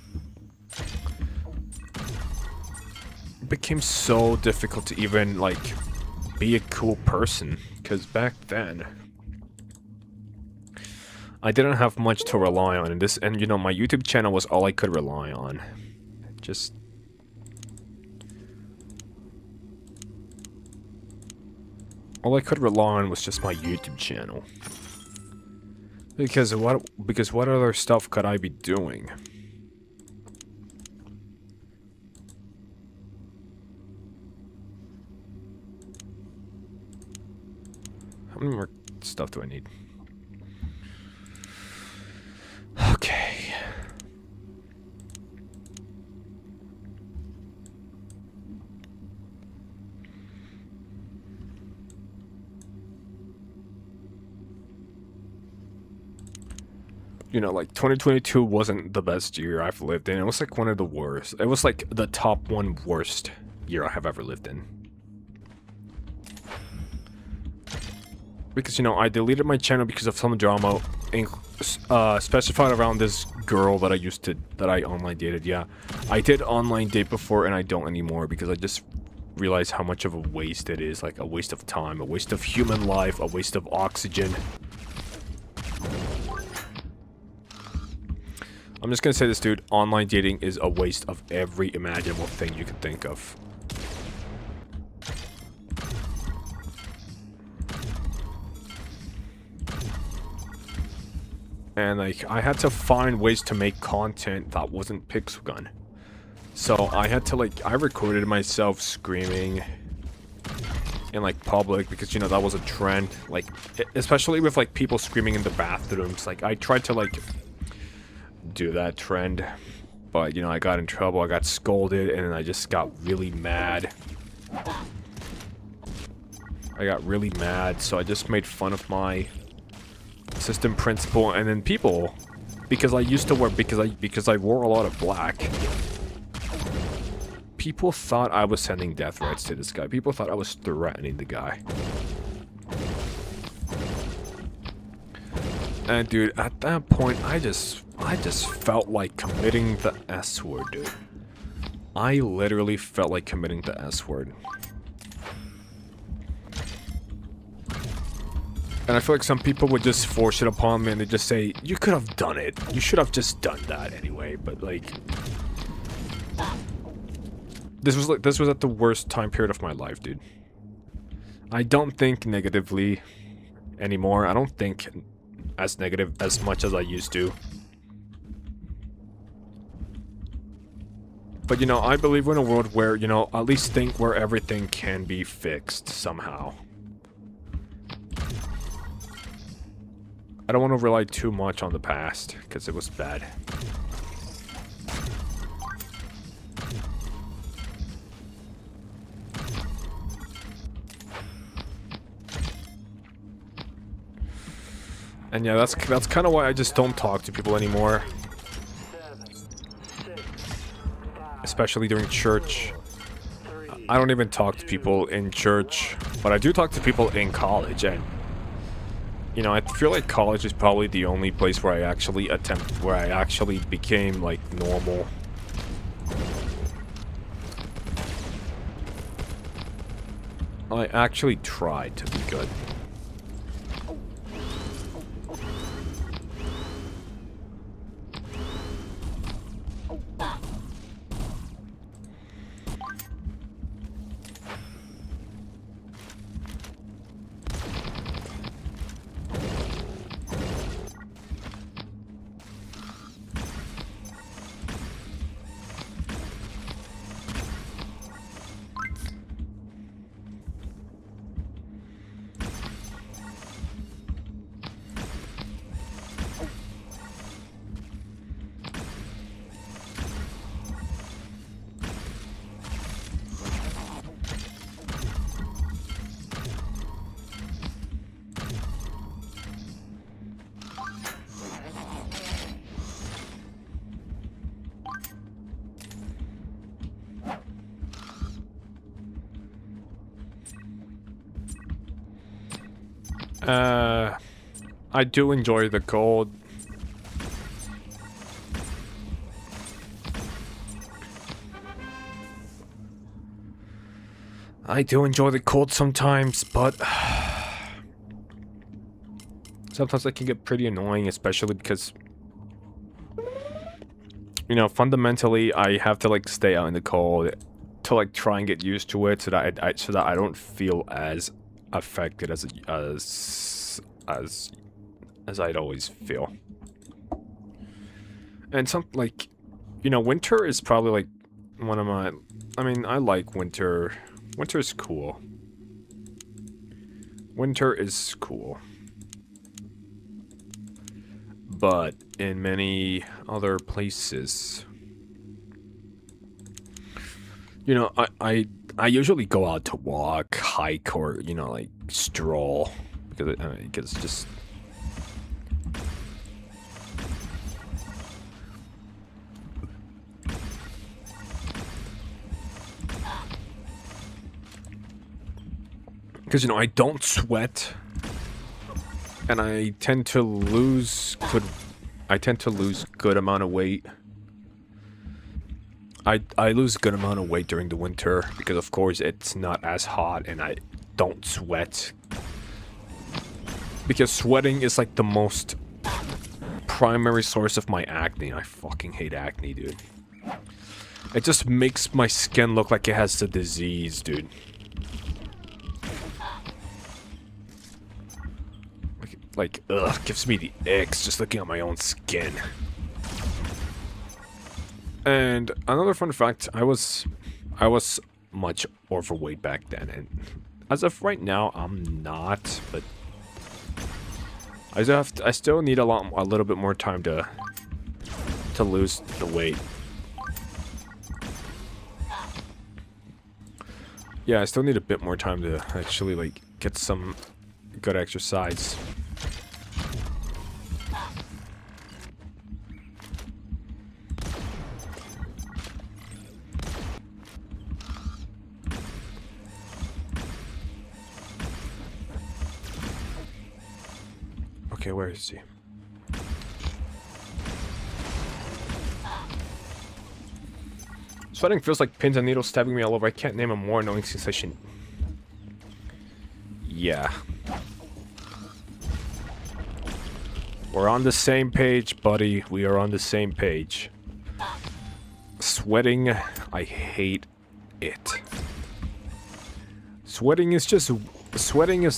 It became so difficult to even, like, be a cool person. Because back then, I didn't have much to rely on. And you know, my YouTube channel was all I could rely on. Just... all I could rely on was just my YouTube channel. Because what other stuff could I be doing? How many more stuff do I need? Okay. You know, like, 2022 wasn't the best year I've lived in. It was, like, one of the worst. It was, like, the top 1 worst year I have ever lived in. Because, you know, I deleted my channel because of some drama specified around this girl that I online dated. Yeah, I did online date before, and I don't anymore, because I just realized how much of a waste it is. Like, a waste of time, a waste of human life, a waste of oxygen. I'm just gonna say this, dude. Online dating is a waste of every imaginable thing you can think of. and like I had to find ways to make content that wasn't Pixelgun. So I had to like, I recorded myself screaming in like public because, you know, that was a trend, like especially with like people screaming in the bathrooms. Like I tried to like do that trend, but you know, I got in trouble, I got scolded, and I just got really mad. I got really mad, so I just made fun of my assistant principal, and then people, because I used to wear, because I wore a lot of black, people thought I was sending death threats to this guy. People thought I was threatening the guy. And dude, at that point, I just felt like committing the S word, dude. I literally felt like committing the S word. And I feel like some people would just force it upon me and they just say, you could have done it. You should have just done that anyway. But like, this was at the worst time period of my life, dude. I don't think negatively anymore. I don't think as negative as much as I used to. But you know, I believe we're in a world where, you know, at least think where everything can be fixed somehow. I don't want to rely too much on the past, because it was bad. And yeah, that's kind of why I just don't talk to people anymore. Especially during church. I don't even talk to people in church, but I do talk to people in college, and you know, I feel like college is probably the only place where I actually became like normal. I actually tried to be good. I do enjoy the cold. I do enjoy the cold sometimes, but sometimes it can get pretty annoying, especially because, you know, fundamentally I have to like stay out in the cold to like try and get used to it, so that I don't feel as affected as I'd always feel. And some, like, you know, winter is probably like one of my, I mean, I like winter. Winter's cool. Winter is cool. But in many other places, you know, I usually go out to walk, hike, or, you know, like stroll, because it's just, because, you know, I don't sweat, and I tend to lose good amount of weight. I lose a good amount of weight during the winter because, of course, it's not as hot and I don't sweat. Because sweating is like the most primary source of my acne. I fucking hate acne, dude. It just makes my skin look like it has the disease, dude. like, ugh, gives me the icks just looking at my own skin. And another fun fact, I was much overweight back then, and as of right now, I'm not, but I still need a little bit more time to lose the weight. Yeah, I still need a bit more time to actually, like, get some good exercise. Okay, where is he? Sweating feels like pins and needles stabbing me all over. I can't name a more annoying sensation. Yeah. We're on the same page, buddy. We are on the same page. Sweating, I hate it. Sweating is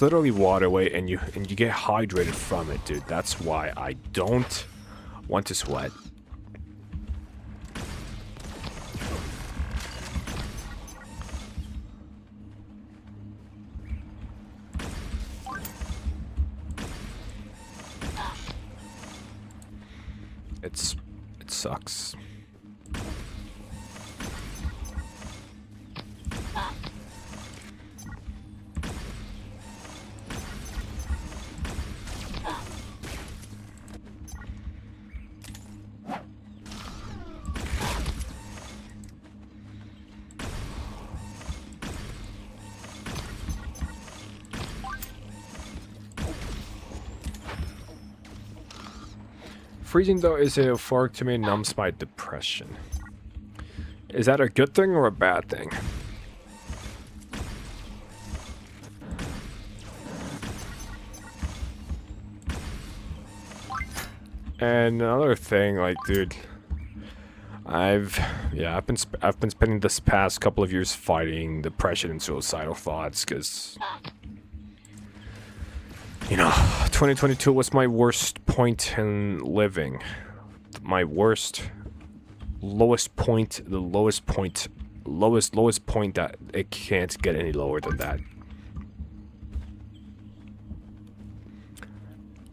literally water weight, and you get hydrated from it, dude. That's why I don't want to sweat. It sucks. Freezing, though, is a euphoric to me, numbs my depression. Is that a good thing or a bad thing? And another thing, like, dude, I've been spending this past couple of years fighting depression and suicidal thoughts, because, you know, 2022 was my worst point in living. My lowest point that it can't get any lower than that.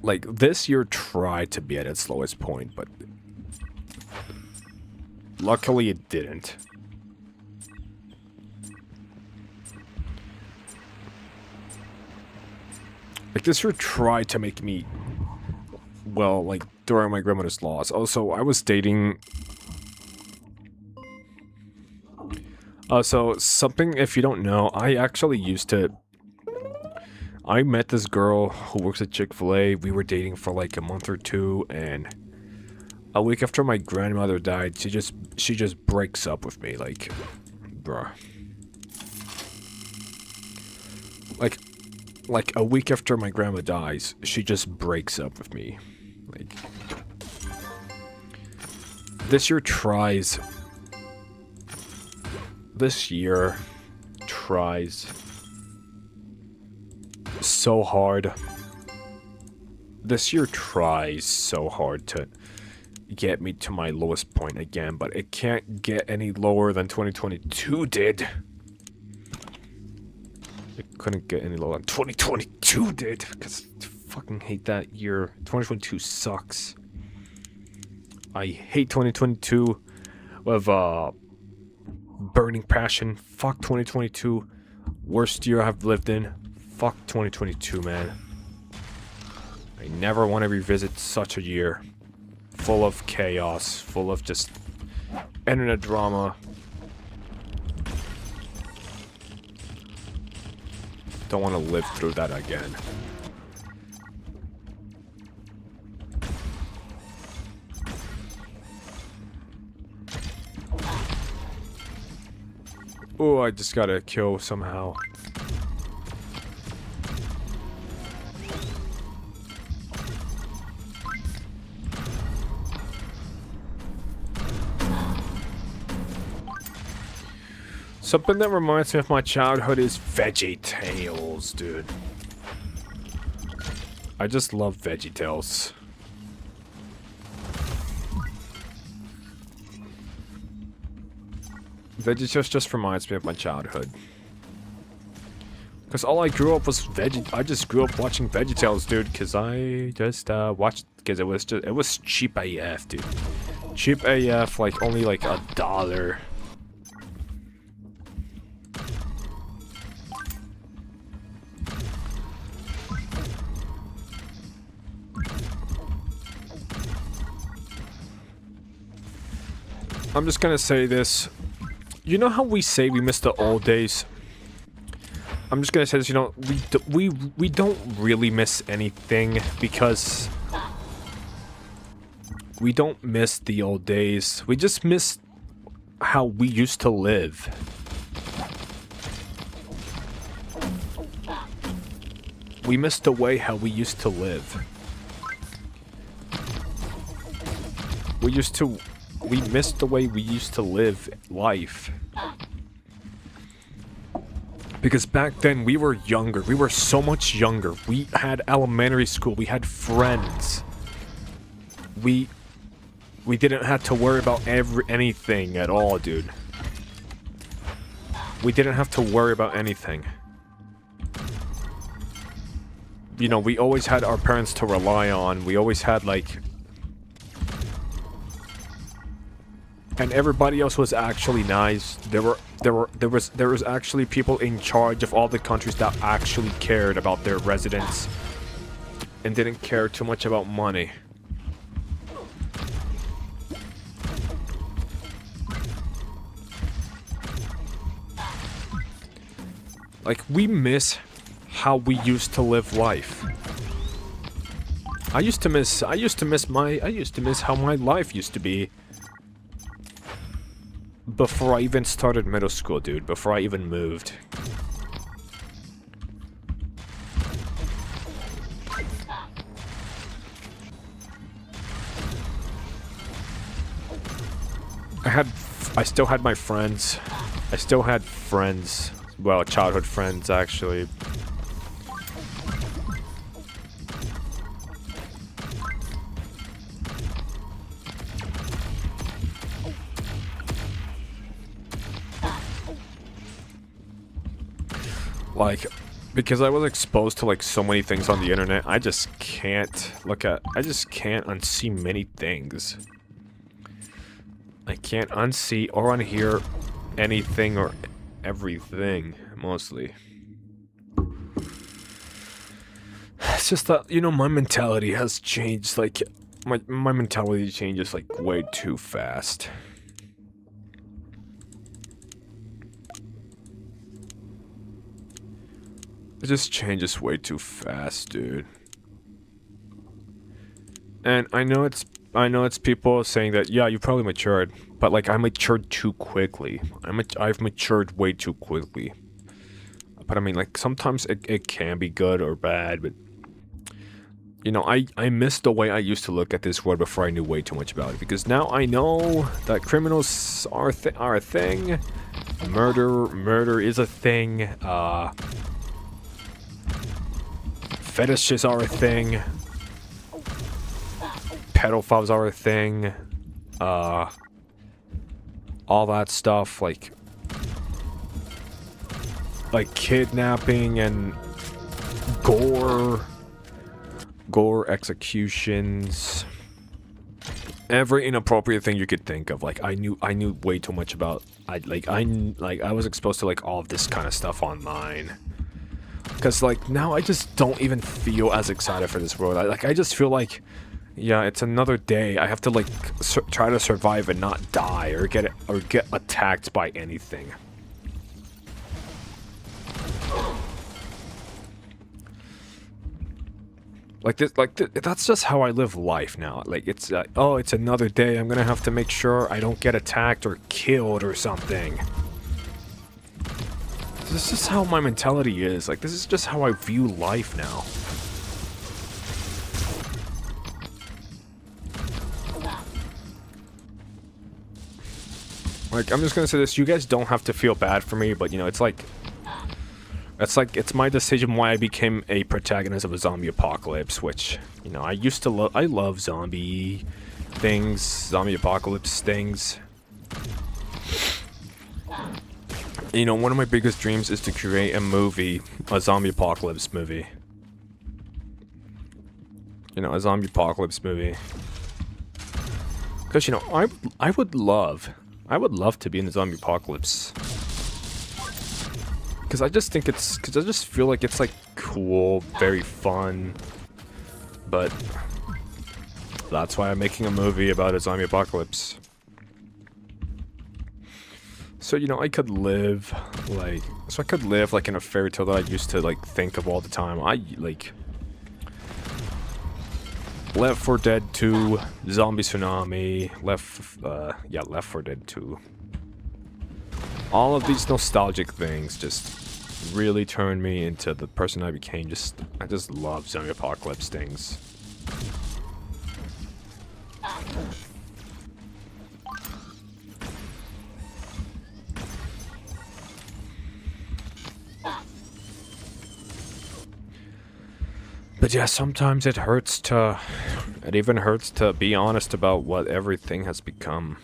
Like, this year tried to be at its lowest point, but luckily it didn't. Like, this year tried to make me, well, like, during my grandmother's loss. Also, I was dating... so, something, if you don't know, I actually used to... I met this girl who works at Chick-fil-A. We were dating for, like, a month or two, and a week after my grandmother died, she just breaks up with me, like, bruh. Like, a week after my grandma dies, she just breaks up with me. Like, this year tries so hard. This year tries so hard to get me to my lowest point again, but it can't get any lower than 2022 did. It couldn't get any lower than 2022 did, because I fucking hate that year. 2022 sucks. I hate 2022 with burning passion. Fuck 2022. Worst year I've lived in. Fuck 2022, man. I never want to revisit such a year. Full of chaos, full of just internet drama. Don't want to live through that again. Oh, I just gotta kill somehow. Something that reminds me of my childhood is VeggieTales, dude. I just love VeggieTales. VeggieTales just reminds me of my childhood. Because all I grew up was I just grew up watching VeggieTales, dude. Because I just watched, because it was cheap AF, dude. Cheap AF, like only like $1. I'm just gonna say this. You know how we say we miss the old days? I'm just gonna say this, you know, we don't really miss anything because we don't miss the old days. We just miss how we used to live. We miss the way how we used to live. We missed the way we used to live life. Because back then, we were younger. We were so much younger. We had elementary school. We had friends. We didn't have to worry about anything at all, dude. We didn't have to worry about anything. You know, we always had our parents to rely on. We always had, like... And everybody else was actually nice. There was actually people in charge of all the countries that actually cared about their residents and didn't care too much about money. Like, we miss how we used to live life. I used to miss how my life used to be. Before I even started middle school, dude. Before I even moved. I still had my friends. I still had friends. Well, childhood friends, actually. Like, because I was exposed to, like, so many things on the internet, I just can't unsee many things. I can't unsee or unhear anything or everything, mostly. It's just that, you know, my mentality has changed, like, my mentality changes, like, way too fast. It just changes way too fast, dude. And I know it's people saying that, yeah, you probably matured, but like I matured too quickly. I've matured way too quickly. But I mean, like, sometimes it can be good or bad, but you know, I miss the way I used to look at this world before I knew way too much about it. Because now I know that criminals are a thing. Murder is a thing. Fetishes are a thing. Pedophiles are a thing. All that stuff, like kidnapping and gore executions, every inappropriate thing you could think of. Like I knew way too much about. I was exposed to like all of this kind of stuff online. Because, like, now I just don't even feel as excited for this world. I just feel like, yeah, it's another day. I have to, like, try to survive and not die or get attacked by anything. That's just how I live life now. Like, it's, oh, it's another day. I'm gonna have to make sure I don't get attacked or killed or something. This is how my mentality is. Like, this is just how I view life now. Like, I'm just gonna say this. You guys don't have to feel bad for me, but, you know, it's like... it's my decision why I became a protagonist of a zombie apocalypse, which, you know, I used to love. I love zombie things, zombie apocalypse things. You know, one of my biggest dreams is to create a movie, a zombie apocalypse movie. You know, a zombie apocalypse movie. Because, you know, I would love to be in the zombie apocalypse. Because I just think because I just feel like it's like cool, very fun. But that's why I'm making a movie about a zombie apocalypse. So, you know, I could live like in a fairy tale that I used to like think of all the time. I like Left 4 Dead 2, Zombie Tsunami, Left 4 Dead 2. All of these nostalgic things just really turned me into the person I became. I just love zombie apocalypse things. But yeah, sometimes it even hurts to be honest about what everything has become.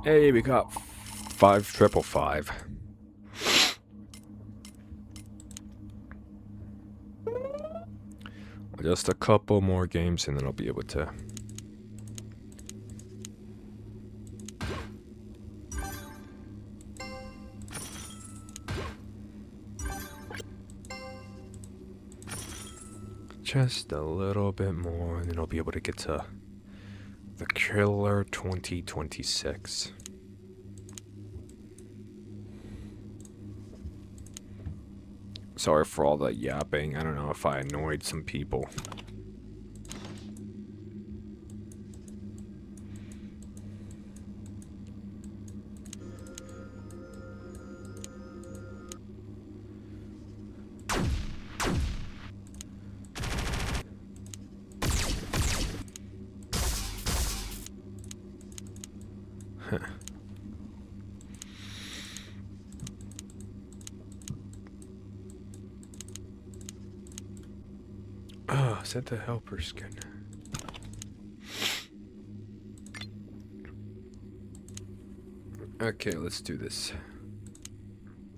Hey, we got 5555. Just a couple more games and then I'll be able to. Just a little bit more and then I'll be able to get to The Killer 2026. Sorry for all the yapping. I don't know if I annoyed some people. Sent the helper skin. Okay, let's do this.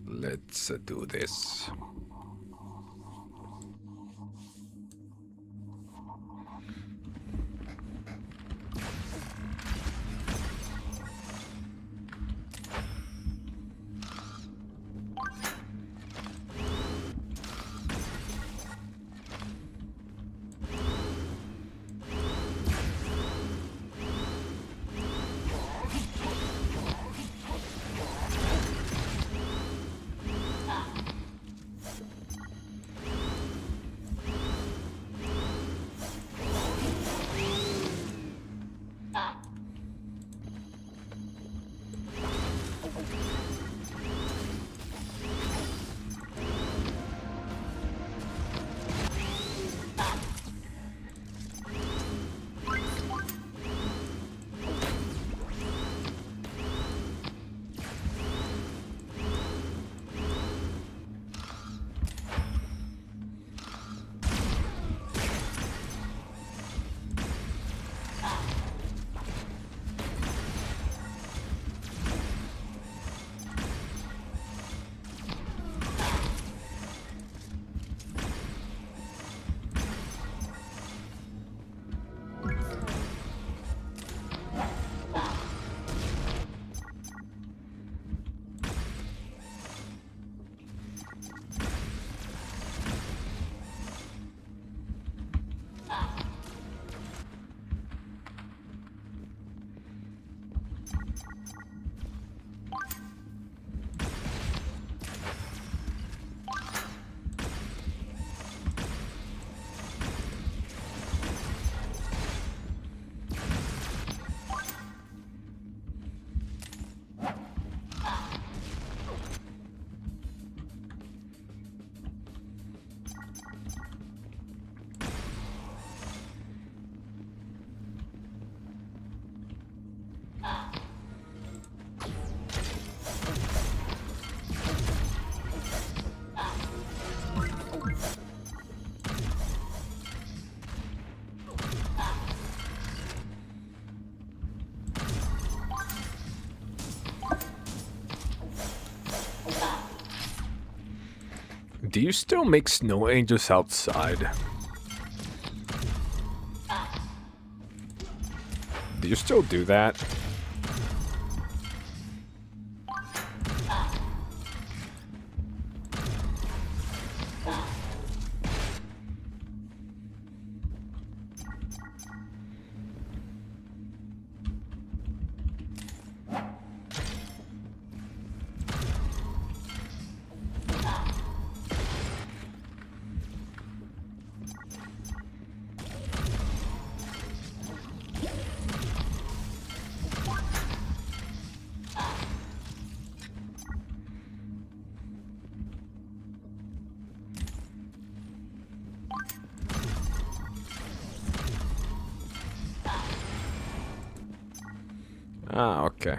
Let's do this. Do you still make snow angels outside? Do you still do that? Ah, okay.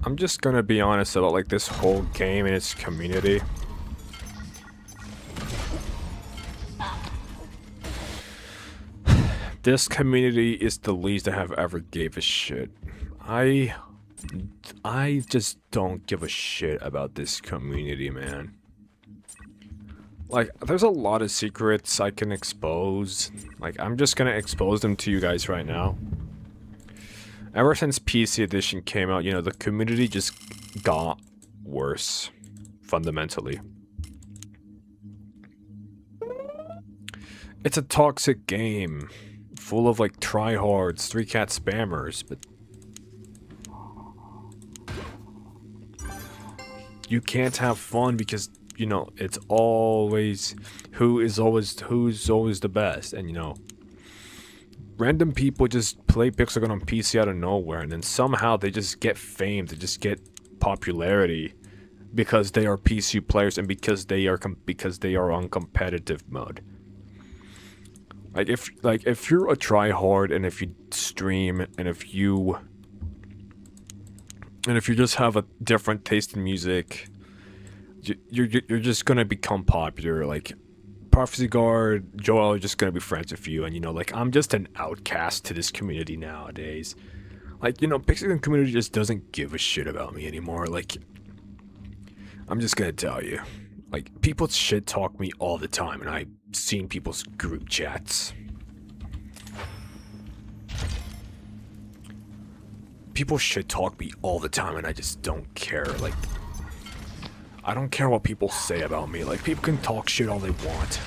I'm just gonna be honest about like this whole game and its community. This community is the least I have ever gave a shit. I just don't give a shit about this community, man. Like, there's a lot of secrets I can expose. Like, I'm just gonna expose them to you guys right now. Ever since PC Edition came out, you know, the community just got worse, fundamentally. It's a toxic game, full of, like, tryhards, 3-cat spammers, but you can't have fun because, you know, it's always who's always the best, and you know, random people just play Pixelgun on PC out of nowhere, and then somehow they just get fame, they just get popularity because they are PC players and because they are on competitive mode. Like if you're a tryhard and if you stream and if you just have a different taste in music, you're just gonna become popular. Like Prophecy Guard, Joel are just gonna be friends with you, and you know, like I'm just an outcast to this community nowadays. Like, you know, Pixelgun community just doesn't give a shit about me anymore. Like, I'm just gonna tell you, like people shit talk me all the time, and I've seen people's group chats. People shit talk me all the time, and I just don't care. Like, I don't care what people say about me. Like, people can talk shit all they want.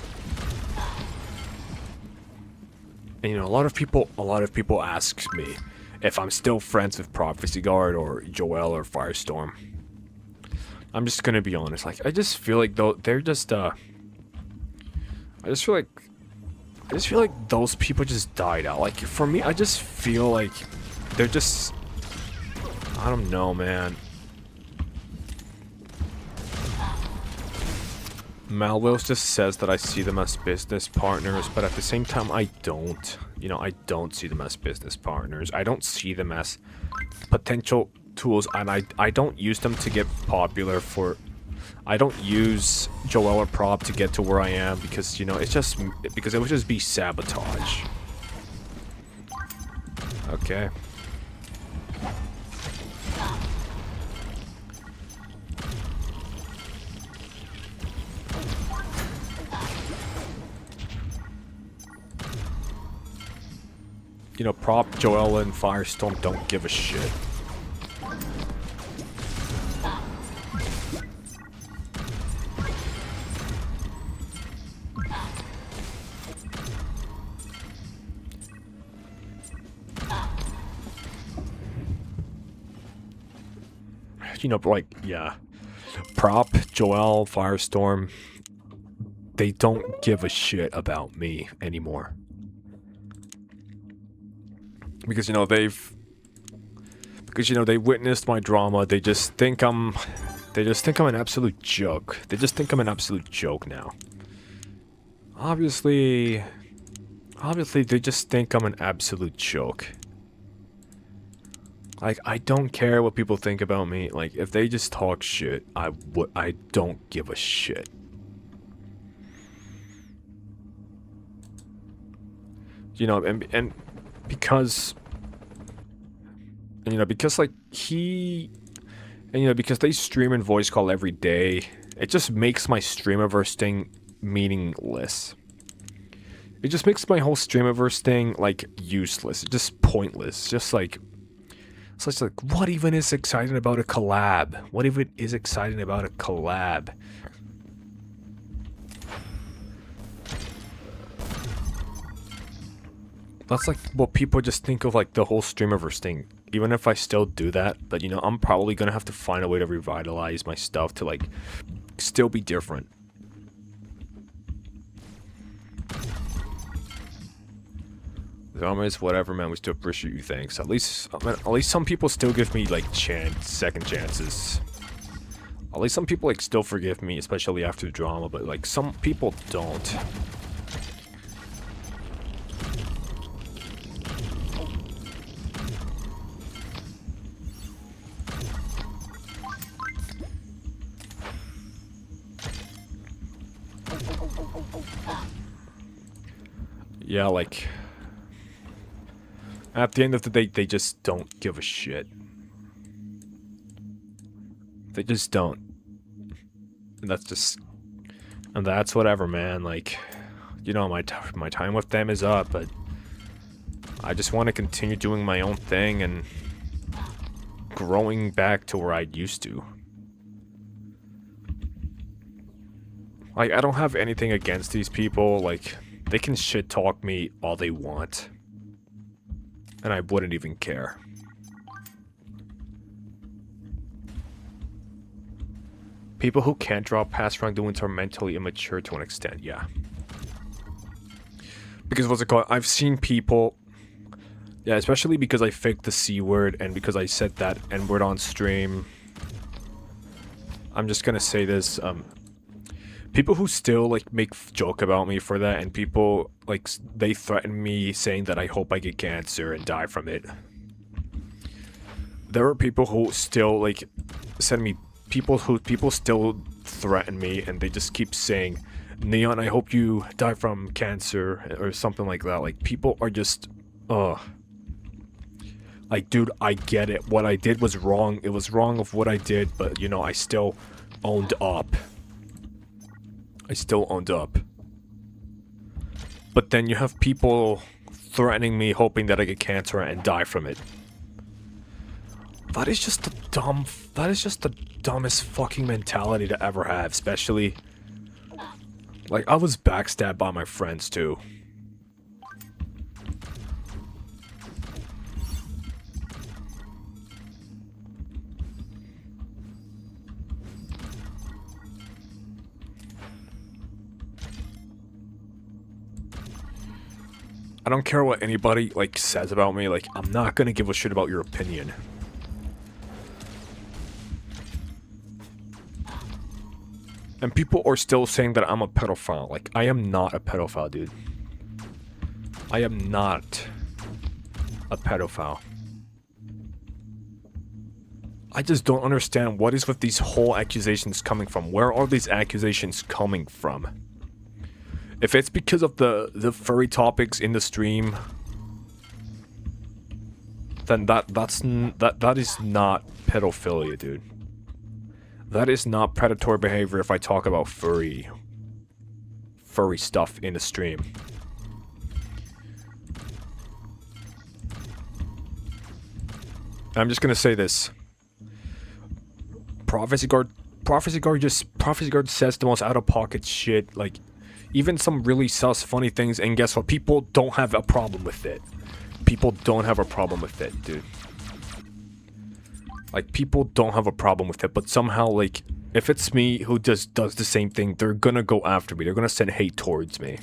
And you know, a lot of people ask me if I'm still friends with Prophecy Guard or Joel or Firestorm. I'm just gonna be honest. Like, I just feel like they're just I just feel like those people just died out. Like, for me, I just feel like they're just, I don't know, man. Malwills just says that I see them as business partners, but at the same time, I don't. You know, I don't see them as business partners. I don't see them as potential tools, and I don't use them to get popular for... I don't use Joel or Prop to get to where I am because, you know, it's just... because it would just be sabotage. Okay. You know, Prop, Joel, and Firestorm don't give a shit. You know, like, yeah. Prop, Joel, Firestorm, they don't give a shit about me anymore. Because, you know, they witnessed my drama. They just think I'm an absolute joke. They just think I'm an absolute joke now. Obviously, they just think I'm an absolute joke. Like, I don't care what people think about me. Like, if they just talk shit, I don't give a shit. You know, and because And, you know, because, like, and, you know, because they stream and voice call every day, it just makes my Streamiverse thing meaningless. It just makes my whole Streamiverse thing, like, useless. It's just pointless. Just like, it's just like, what even is exciting about a collab? What even is exciting about a collab? That's like what people just think of, like, the whole Streamiverse thing. Even if I still do that, but, you know, I'm probably gonna have to find a way to revitalize my stuff to, like, still be different. Anyways, whatever, man. We still appreciate you. Thanks. At least some people still give me, like, second chances. At least some people, like, still forgive me, especially after the drama. But, like, some people don't. Yeah, like, at the end of the day, they just don't give a shit. They just don't. And that's whatever, man. Like, you know, my time with them is up, but I just want to continue doing my own thing and growing back to where I used to. Like, I don't have anything against these people, like, they can shit talk me all they want. And I wouldn't even care. People who can't draw past wrongdoings are mentally immature to an extent, yeah. Because what's it called? I've seen people... Yeah, especially because I faked the C word and because I said that N word on stream. I'm just gonna say this, people who still, like, make joke about me for that, and people, like, they threaten me saying that I hope I get cancer and die from it. There are people who still, like, send me, people still threaten me, and they just keep saying, Neon, I hope you die from cancer, or something like that. Like, people are just, like, dude, I get it. What I did was wrong. It was wrong of what I did, but, you know, I still owned up. I still owned up. But then you have people threatening me, hoping that I get cancer and die from it. That is just the dumbest fucking mentality to ever have, especially... Like, I was backstabbed by my friends, too. I don't care what anybody, like, says about me, like, I'm not gonna give a shit about your opinion. And people are still saying that I'm a pedophile. Like, I am not a pedophile, dude. I am not a pedophile. I just don't understand what is with these whole accusations coming from. Where are these accusations coming from? If it's because of the furry topics in the stream, then that is not pedophilia, dude. That is not predatory behavior if I talk about furry stuff in the stream. I'm just gonna say this. Prophecy Guard says the most out-of-pocket shit, like, even some really sus funny things, and guess what? People don't have a problem with it. People don't have a problem with it, dude. Like, people don't have a problem with it, but somehow, like, if it's me who just does the same thing, they're gonna go after me. They're gonna send hate towards me.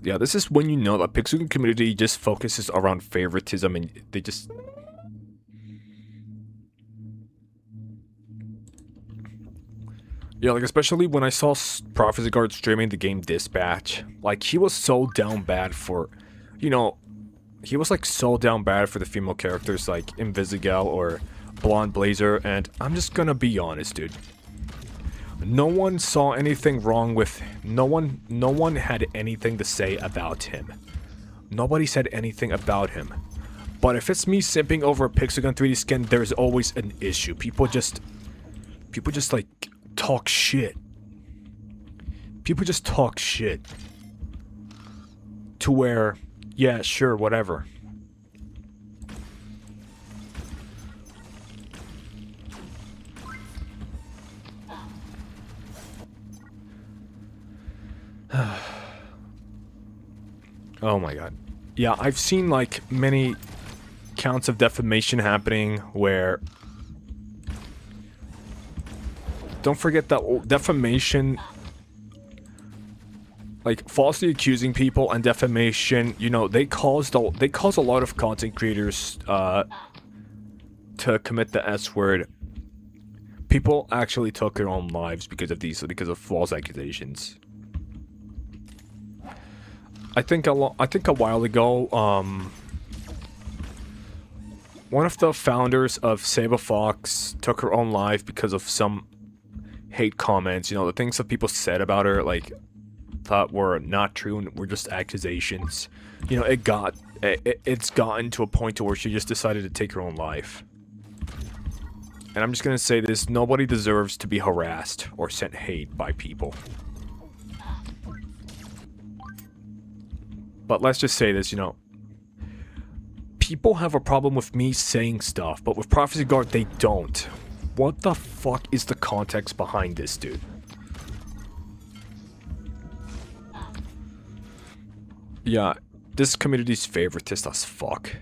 Yeah, this is when you know that Pixel community just focuses around favoritism, and they just... Yeah, like, especially when I saw Prophecy Guard streaming the game Dispatch. Like, he was so down bad for, you know, he was, like, so down bad for the female characters like Invisigal or Blonde Blazer, and I'm just gonna be honest, dude. No one saw anything wrong with, no one had anything to say about him. Nobody said anything about him. But if it's me simping over a Pixelgun 3D skin, there's always an issue. People just like talk shit. People just talk shit. To where, yeah, sure, whatever. Oh my god. Yeah, I've seen like many counts of defamation happening where... Don't forget that defamation... Like, falsely accusing people and defamation, you know, they cause a lot of content creators to commit the S word. People actually took their own lives because of false accusations. I think a while ago, one of the founders of Saber Fox took her own life because of some hate comments. You know, the things that people said about her, like, thought were not true and were just accusations. You know, it's gotten to a point to where she just decided to take her own life. And I'm just gonna say this: nobody deserves to be harassed or sent hate by people. But let's just say this, you know, people have a problem with me saying stuff, but with Prophecy Guard, they don't. What the fuck is the context behind this, dude? Yeah, this community's favoritist as fuck.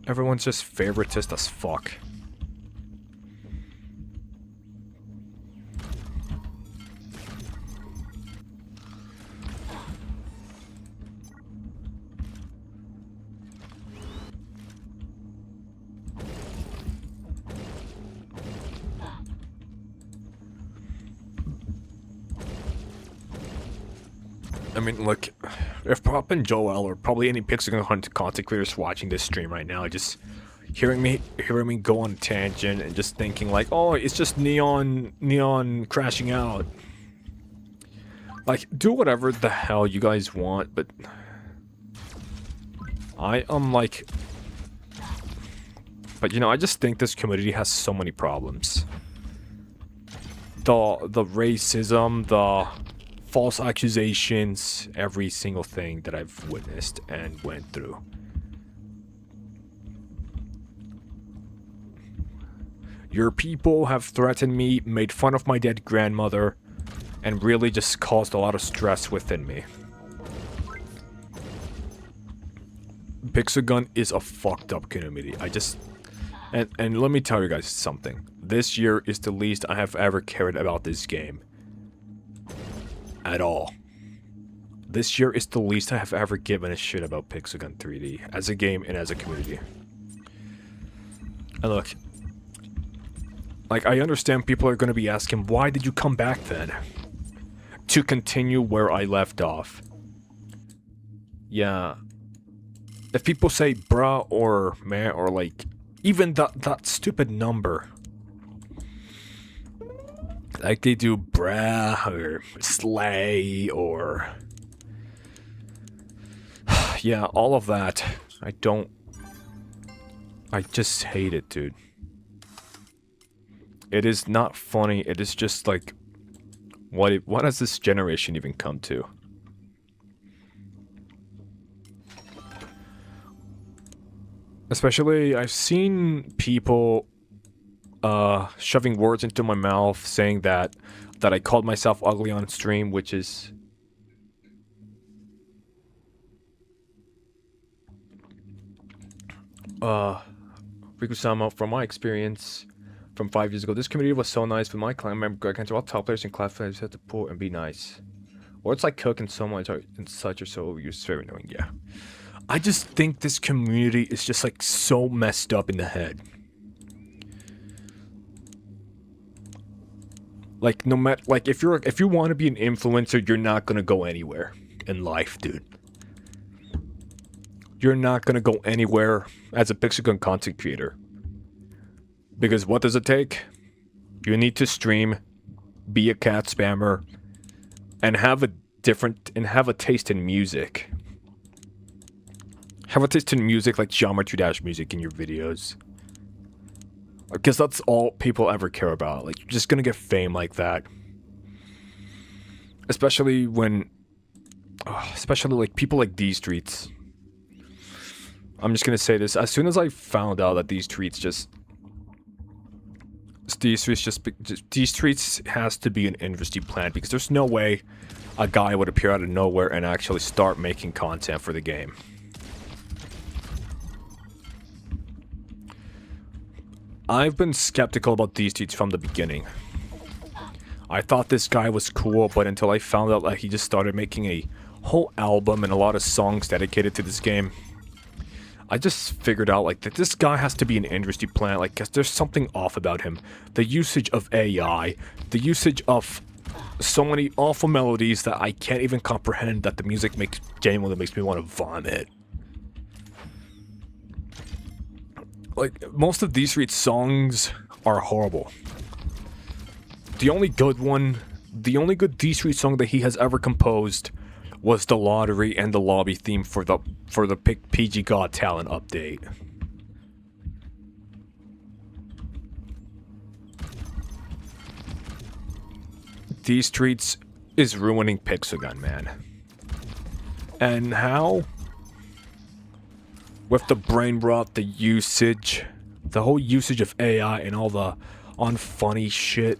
Everyone's just favoritist as fuck. I mean, look, if Prop and Joel or probably any Pixelgun Hunt content creators watching this stream right now, just hearing me go on a tangent and just thinking like, oh, it's just Neon crashing out. Like, do whatever the hell you guys want, but like, but you know, I just think this community has so many problems. The racism, the false accusations, every single thing that I've witnessed and went through. Your people have threatened me, made fun of my dead grandmother, and really just caused a lot of stress within me. Pixelgun is a fucked up community. And let me tell you guys something. This year is the least I have ever cared about this game. At all. This year is the least I have ever given a shit about Pixelgun 3D as a game and as a community. And look, like, I understand people are going to be asking, why did you come back then? To continue where I left off. Yeah. If people say bruh or meh or like even that stupid number. Like they do brah or slay or... yeah, all of that. I just hate it, dude. It is not funny. It is just like... What has this generation even come to? Especially, I've seen people shoving words into my mouth, saying that I called myself ugly on stream, which is... Rikusama, from my experience from 5 years ago, this community was so nice with my clan member Greg Hunter. All top players and class players had to pull and be nice. Or it's like cooking someone and such or so. You're very annoying, yeah. I just think this community is just like so messed up in the head. Like no matter, like if you want to be an influencer, you're not gonna go anywhere in life, dude. You're not gonna go anywhere as a Pixelgun content creator. Because what does it take? You need to stream, be a cat spammer, and have a taste in music. Have a taste in music like Geometry Dash music in your videos. Because that's all people ever care about. Like, you're just gonna get fame like that. Especially when... especially like people like These Streets. I'm just gonna say this. As soon as I found out that These Streets has to be an industry plan, because there's no way a guy would appear out of nowhere and actually start making content for the game. I've been skeptical about These Streets from the beginning. I thought this guy was cool, but until I found out that he just started making a whole album and a lot of songs dedicated to this game, I just figured out like that this guy has to be an industry plant. Like, 'cause there's something off about him. The usage of AI, the usage of so many awful melodies that I can't even comprehend, that the music genuinely makes me want to vomit. Like, most of These Streets songs are horrible. The only good These Streets song that he has ever composed was the lottery and the lobby theme for the PG Got Talent update. These Streets is ruining Pixelgun, man. And how? With the brain rot, the usage, the whole usage of AI and all the unfunny shit.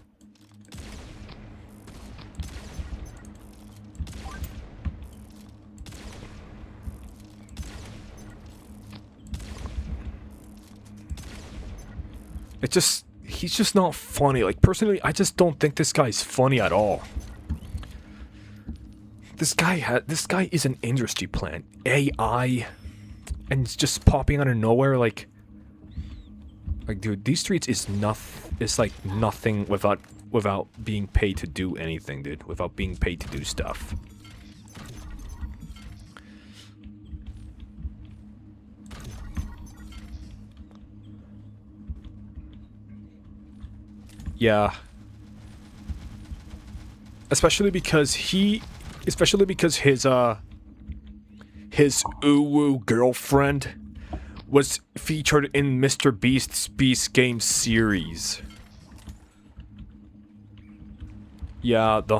He's just not funny. Like, personally, I just don't think this guy's funny at all. This guy is an industry plant. AI, and it's just popping out of nowhere. Like, dude, These Streets is like nothing without being paid to do anything, dude. Without being paid to do stuff. Yeah. Especially because his uwu girlfriend was featured in Mr. Beast's Beast Game series. Yeah, the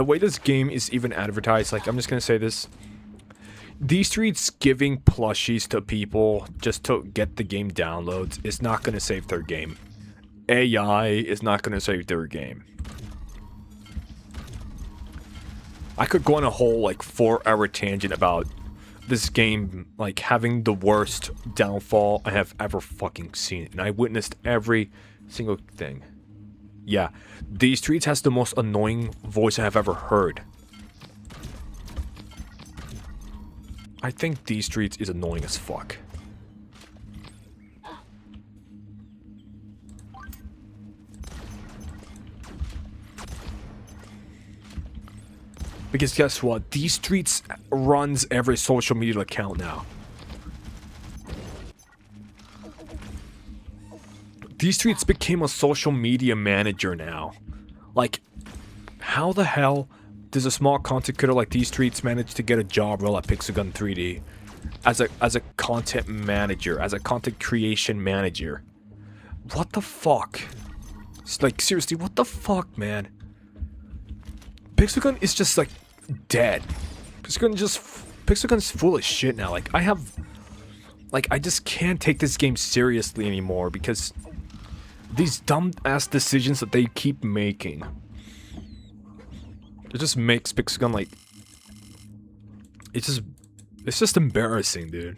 way this game is even advertised, like, I'm just gonna say this. These Streets giving plushies to people just to get the game downloads is not gonna save their game. AI is not gonna save their game. I could go on a whole, like, 4-hour tangent about this game, like, having the worst downfall I have ever fucking seen. And I witnessed every single thing. Yeah, These Streets has the most annoying voice I have ever heard. I think These Streets is annoying as fuck. Because guess what? These Streets runs every social media account now. These Streets became a social media manager now. Like, how the hell does a small content creator like These Streets manage to get a job role at Pixelgun 3D as a content manager, as a content creation manager? What the fuck? It's like, seriously, what the fuck, man? Pixelgun is just, like, dead. Pixelgun's full of shit now. Like, I just can't take this game seriously anymore because these dumb-ass decisions that they keep making. It just makes Pixelgun, like... It's just embarrassing, dude.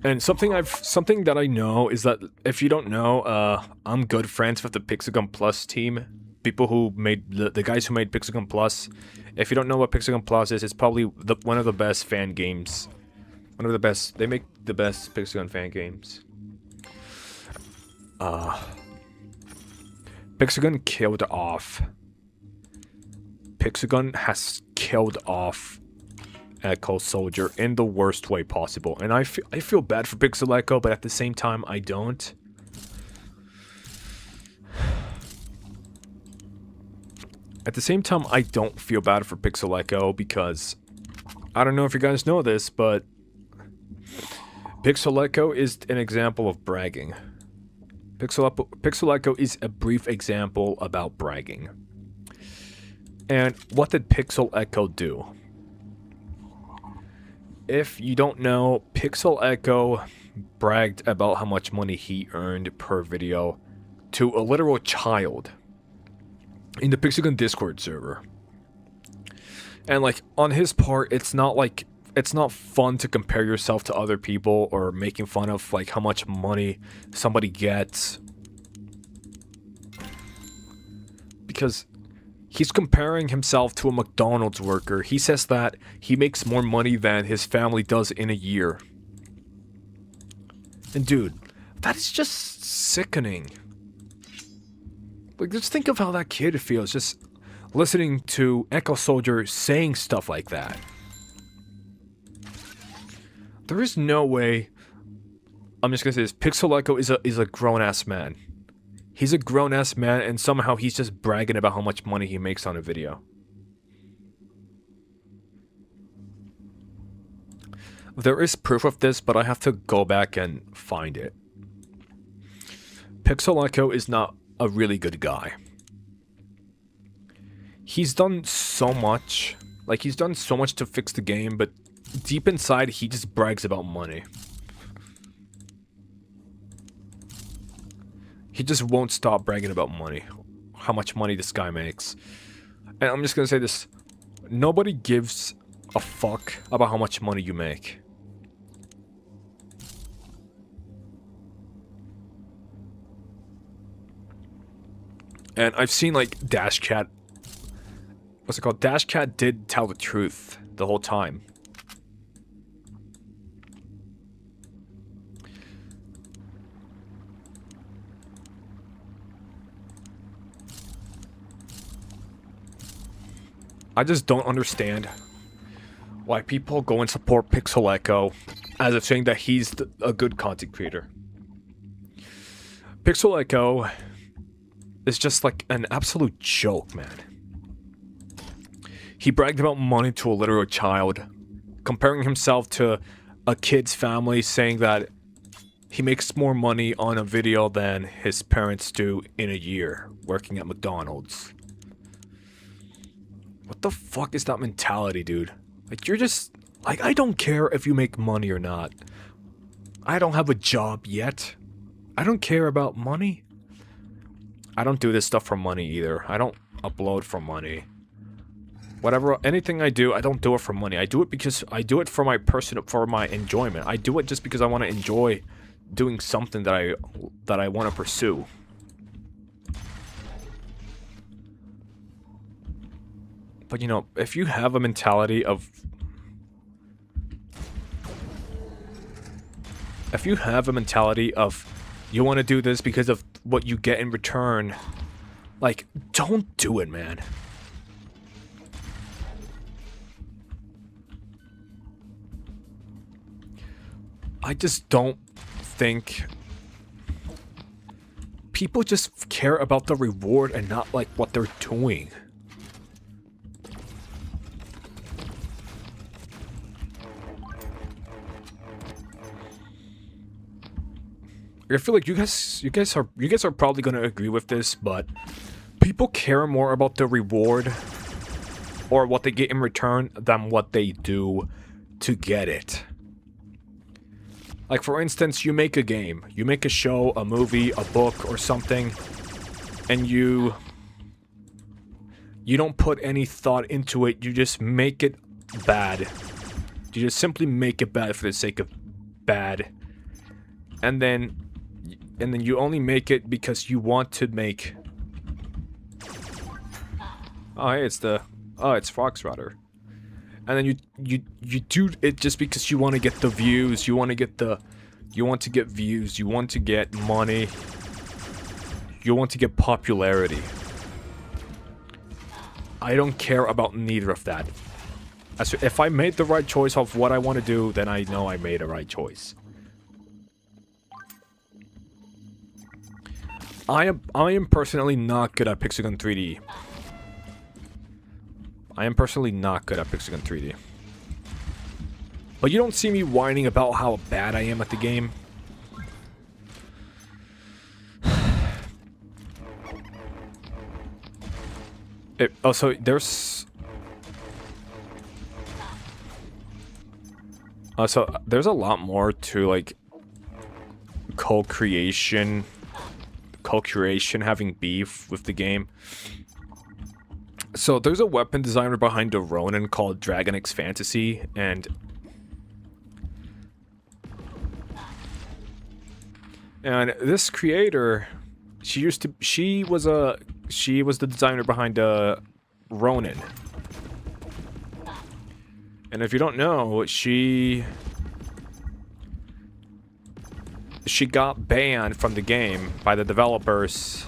And something that I know is that, if you don't know, I'm good friends with the Pixelgun Plus team. People who made, the guys who made Pixelgun Plus. If you don't know what Pixelgun Plus is, it's probably one of the best fan games. One of the best, they make the best Pixelgun fan games. Pixelgun killed off. Pixelgun has killed off Echo Soldier in the worst way possible. And I feel bad for Pixel Echo, but at the same time, I don't. At the same time, I don't feel bad for Pixel Echo because I don't know if you guys know this, but Pixel Echo is an example of bragging. Pixel Echo is a brief example about bragging. And what did Pixel Echo do? If you don't know, Pixel Echo bragged about how much money he earned per video to a literal child in the Pixelgun Discord server. And like, on his part, it's not fun to compare yourself to other people or making fun of like how much money somebody gets. Because he's comparing himself to a McDonald's worker. He says that he makes more money than his family does in a year. And dude, that is just sickening. Like, just think of how that kid feels just listening to Echo Soldier saying stuff like that. There is no way. I'm just gonna say this. Pixel Echo is a grown-ass man. He's a grown-ass man, and somehow he's just bragging about how much money he makes on a video. There is proof of this, but I have to go back and find it. Pixel Echo is not a really good guy. He's done so much. Like, he's done so much to fix the game, but deep inside, he just brags about money. He just won't stop bragging about money. How much money this guy makes. And I'm just gonna say this. Nobody gives a fuck about how much money you make. And I've seen like Dashcat. What's it called? Dashcat did tell the truth the whole time. I just don't understand why people go and support Pixel Echo as if saying that he's a good content creator. Pixel Echo is just like an absolute joke, man. He bragged about money to a literal child, comparing himself to a kid's family, saying that he makes more money on a video than his parents do in a year working at McDonald's. What the fuck is that mentality, dude? Like, you're just... Like, I don't care if you make money or not. I don't have a job yet. I don't care about money. I don't do this stuff for money either. I don't upload for money. Whatever, anything I do, I don't do it for money. I do it because I do it for my enjoyment. I do it just because I want to enjoy doing something that I want to pursue. But you know, if you have a mentality of... If you have a mentality of you want to do this because of what you get in return, like, don't do it, man. I just don't think people just care about the reward and not like what they're doing. I feel like you guys are probably gonna agree with this, but people care more about the reward or what they get in return than what they do to get it. Like, for instance, you make a game, you make a show, a movie, a book, or something, and you don't put any thought into it, you just make it bad. You just simply make it bad for the sake of bad. And then you only make it because you want to make... Oh, hey, it's Foxrotter. And then you do it just because you want to get the views, you want to get views, you want to get money, you want to get popularity. I don't care about neither of that. If I made the right choice of what I want to do, then I know I made a right choice. I am personally not good at Pixel 3D. I am personally not good at Pixel 3D. But you don't see me whining about how bad I am at the game. Also, there's a lot more to like co-creation having beef with the game. So there's a weapon designer behind the Ronin called Dragon X Fantasy, and this creator, she was the designer behind Ronin. And if you don't know, she got banned from the game by the developers.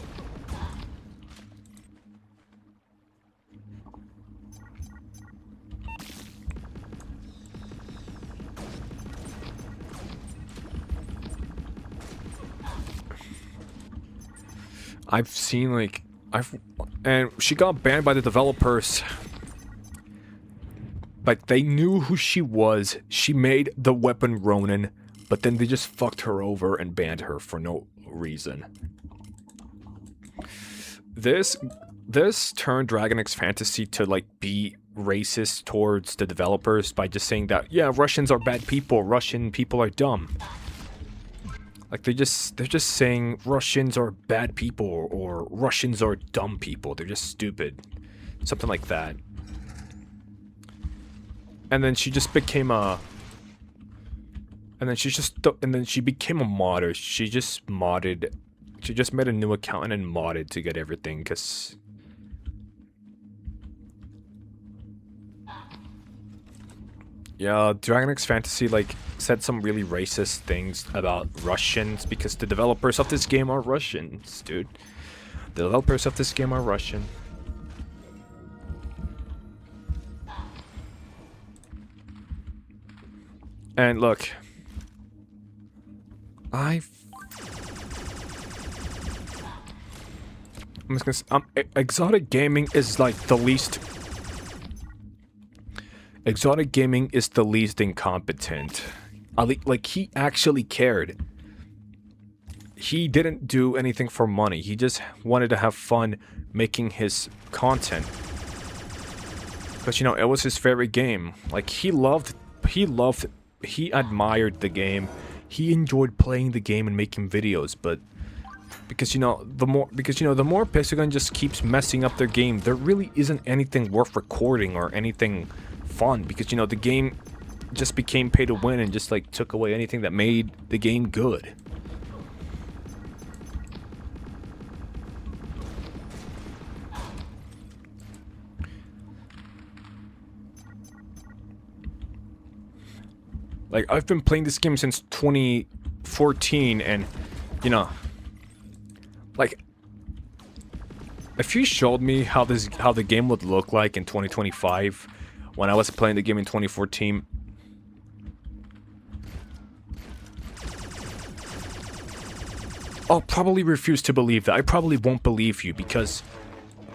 I've seen like and she got banned by the developers. Like, they knew who she was. She made the weapon Ronin, but then they just fucked her over and banned her for no reason. This turned Dragon X Fantasy to like be racist towards the developers by just saying that, yeah, Russians are bad people, Russian people are dumb. Like, they're just saying Russians are bad people or Russians are dumb people. They're just stupid. Something like that. And then she just became a... And then she became a modder. She just modded... She just made a new account and modded to get everything, because... Yeah, Dragon X Fantasy, like, said some really racist things about Russians, because the developers of this game are Russians, dude. The developers of this game are Russian. And look, I'm just gonna say, Exotic Gaming is like the least... Exotic Gaming is the least incompetent. Like, he actually cared. He didn't do anything for money. He just wanted to have fun making his content. Because, you know, it was his favorite game. Like, he admired the game. He enjoyed playing the game and making videos, but because, you know, the more Pixel just keeps messing up their game, there really isn't anything worth recording or anything fun, because, you know, the game just became pay to win and just like took away anything that made the game good. Like, I've been playing this game since 2014, and, you know, like, if you showed me how the game would look like in 2025, when I was playing the game in 2014, I'll probably refuse to believe that. I probably won't believe you, because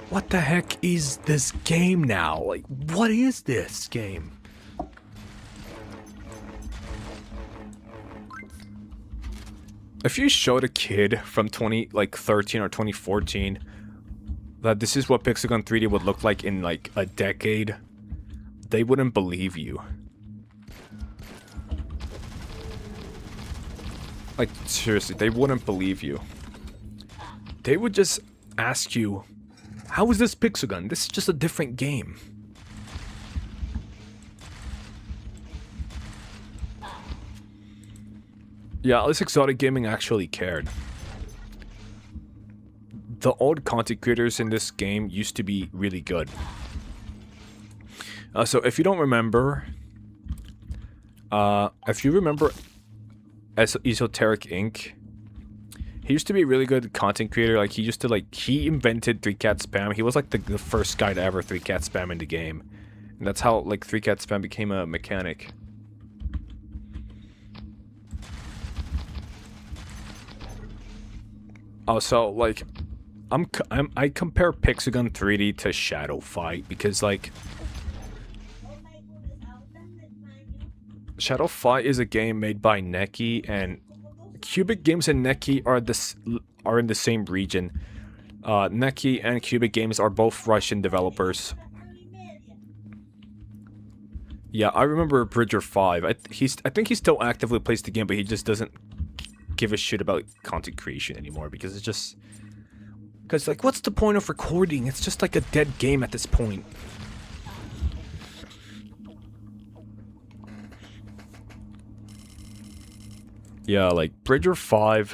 what the heck is this game now? Like, what is this game? If you showed a kid from 2013 or 2014 that this is what Pixel 3D would look like in like a decade, they wouldn't believe you. Like, seriously, they wouldn't believe you. They would just ask you, how is this Pixel? This is just a different game. Yeah, this Exotic Gaming actually cared. The old content creators in this game used to be really good. So if you don't remember, Esoteric Inc., he used to be a really good content creator. Like, he used to, like, he invented 3-cat spam. He was like the first guy to ever 3-cat spam in the game. And that's how, like, 3Cat Spam became a mechanic. Also, like, I compare Pixagon 3D to Shadow Fight because, like, Shadow Fight is a game made by Neki, and Cubic Games and Neki are in the same region. Neki and Cubic Games are both Russian developers. Yeah, I remember Bridger 5. I think he still actively plays the game, but he just doesn't give a shit about content creation anymore because it's just... Because, like, what's the point of recording? It's just like a dead game at this point. Yeah, like, Bridger 5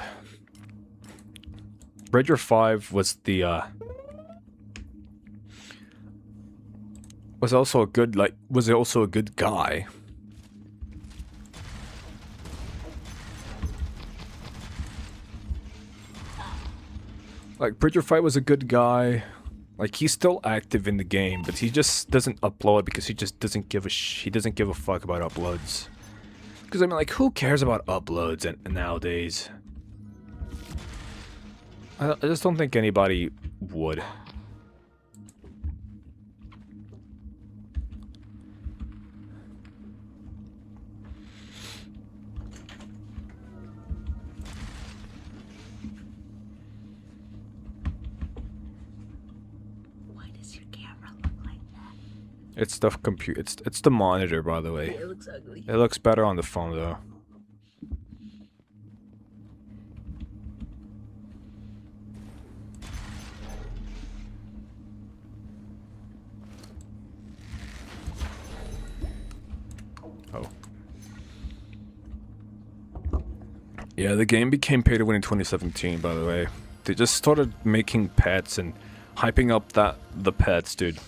was the, was also a good guy. Like, Bridger 5 was a good guy. Like, he's still active in the game, but he just doesn't upload because he just doesn't give a fuck about uploads. Because, I mean, like, who cares about uploads nowadays? I just don't think anybody would. Why does your camera look like that? It's the computer. It's the monitor, by the way. It looks ugly. It looks better on the phone, though. Oh. Yeah, the game became pay to win in 2017, by the way. They just started making pets and hyping up the pets, dude.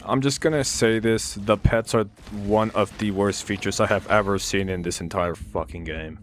I'm just gonna say this, the pets are one of the worst features I have ever seen in this entire fucking game.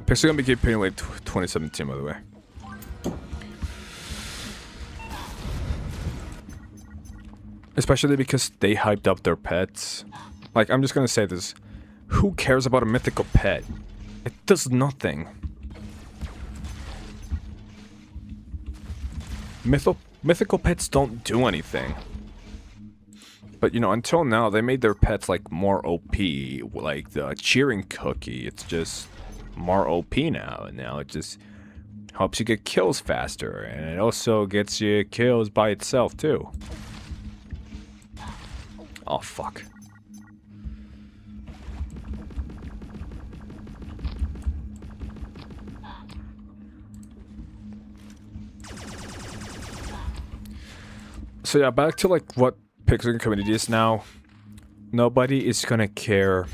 Pixagon became pay to win 2017, by the way. Especially because they hyped up their pets. Like, I'm just gonna say this. Who cares about a mythical pet? It does nothing. Mythical pets don't do anything. But, you know, until now, they made their pets, like, more OP. Like, the cheering cookie, it's just more OP now. And now it just helps you get kills faster. And it also gets you kills by itself, too. Oh, fuck. So yeah, back to like what Pixagon community is now. Nobody is gonna care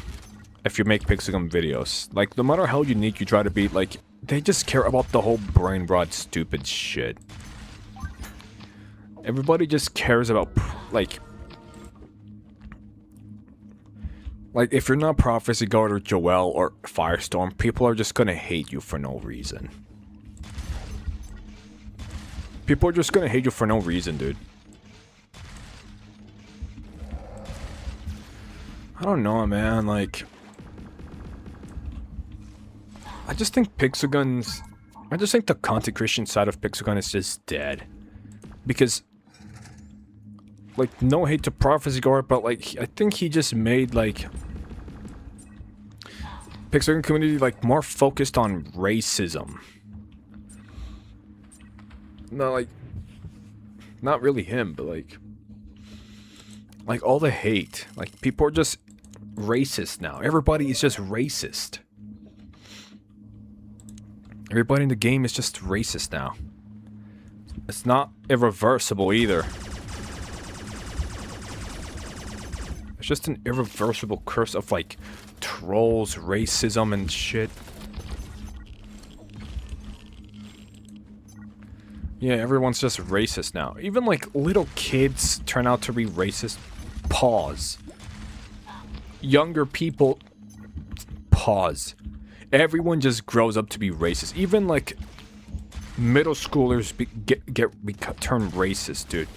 if you make Pixagon videos. Like, no matter how unique you try to be, like, they just care about the whole brain rot stupid shit. Everybody just cares about, like, if you're not Prophecy Guard or Joel or Firestorm, people are just gonna hate you for no reason. People are just gonna hate you for no reason, dude. I don't know, man, like... I just think the content creation side of Pixagon is just dead. Because... like, no hate to Prophecy Guard, but, like, I think he just made, like... Pixagon community, like, more focused on racism. No, like, not really him, but like all the hate. Like, people are just racist now. Everybody is just racist. Everybody in the game is just racist now. It's not irreversible either. It's just an irreversible curse of, like, trolls, racism, and shit. Yeah, everyone's just racist now. Even, like, little kids turn out to be racist. Pause. Younger people... Pause. Everyone just grows up to be racist. Even, like, middle schoolers turn racist, dude.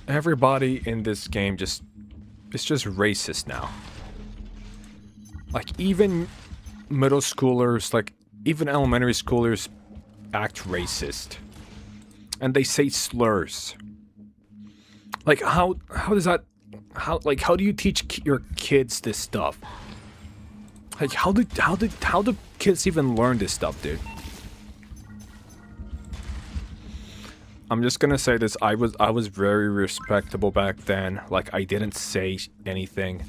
Everybody in this game it's just racist now. Like, even middle schoolers, like, even elementary schoolers act racist. And they say slurs. Like, how does that... How do you teach your kids this stuff? Like, how do kids even learn this stuff, dude? I'm just gonna say this, I was very respectable back then. Like, I didn't say anything.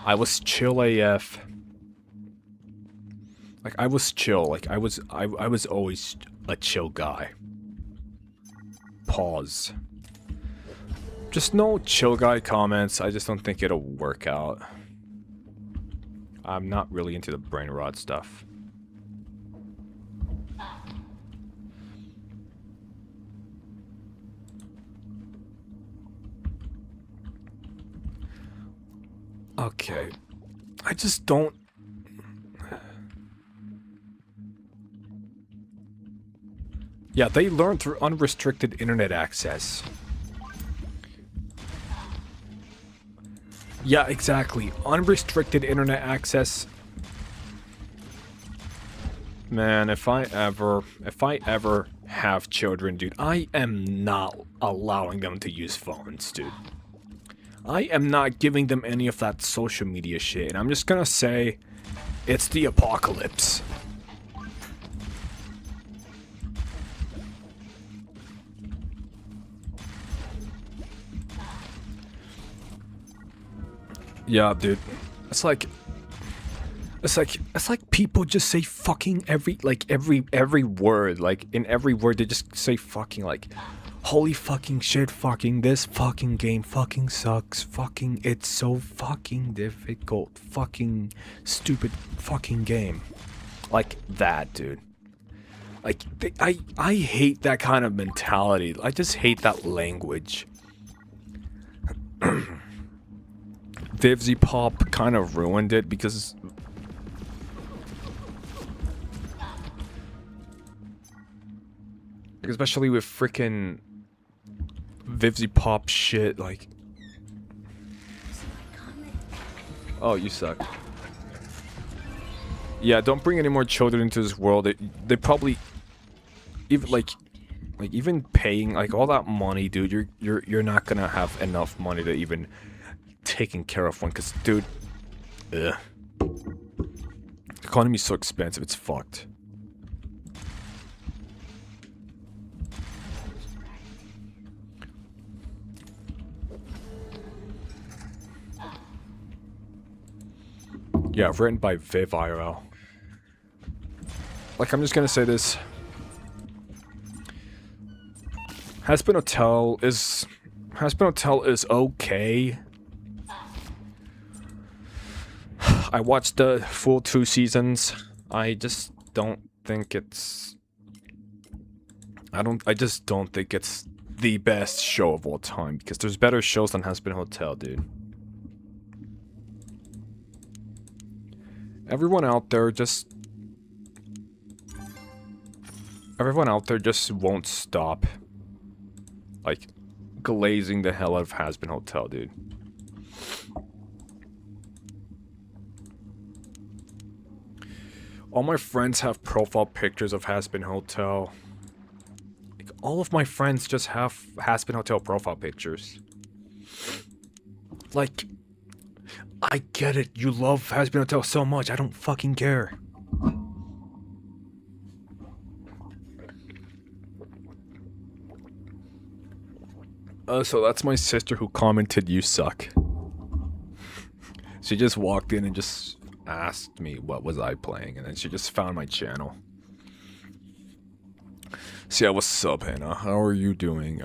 I was chill AF. Like, I was chill. Like, I was always a chill guy. Pause. Just no chill guy comments. I just don't think it'll work out. I'm not really into the brain rot stuff. Okay. I just don't... Yeah, they learn through unrestricted internet access. Yeah, exactly. Unrestricted internet access. Man, if I ever have children, dude, I am not allowing them to use phones, dude. I am not giving them any of that social media shit. And I'm just gonna say, it's the apocalypse. Yeah, dude. It's like people just say fucking every word. Like, in every word they just say fucking, like, holy fucking shit, fucking this fucking game fucking sucks, fucking it's so fucking difficult, fucking stupid fucking game. Like that, dude. Like, I hate that kind of mentality. I just hate that language. Vivzy Pop kind of ruined it because... Especially with frickin' Vivzy Pop shit, like... Oh, you suck. Yeah, don't bring any more children into this world. They probably... Even, like even paying, like, all that money, dude, you're not gonna have enough money to even... taking care of one, because, dude, ugh. The economy's so expensive, it's fucked. Yeah, written by Viv IRL. Like, I'm just gonna say this. Hazbin Hotel is okay. I watched the full 2 seasons. I just don't think it's... I just don't think it's the best show of all time, because there's better shows than Hazbin Hotel, dude. Everyone out there just won't stop, like, glazing the hell out of Hazbin Hotel, dude. All my friends have profile pictures of Hazbin Hotel. Like, all of my friends just have Hazbin Hotel profile pictures. Like, I get it. You love Hazbin Hotel so much. I don't fucking care. So that's my sister who commented, "You suck." She just walked in and just asked me what was I playing, and then she just found my channel. So yeah, what's up, Hannah? How are you doing?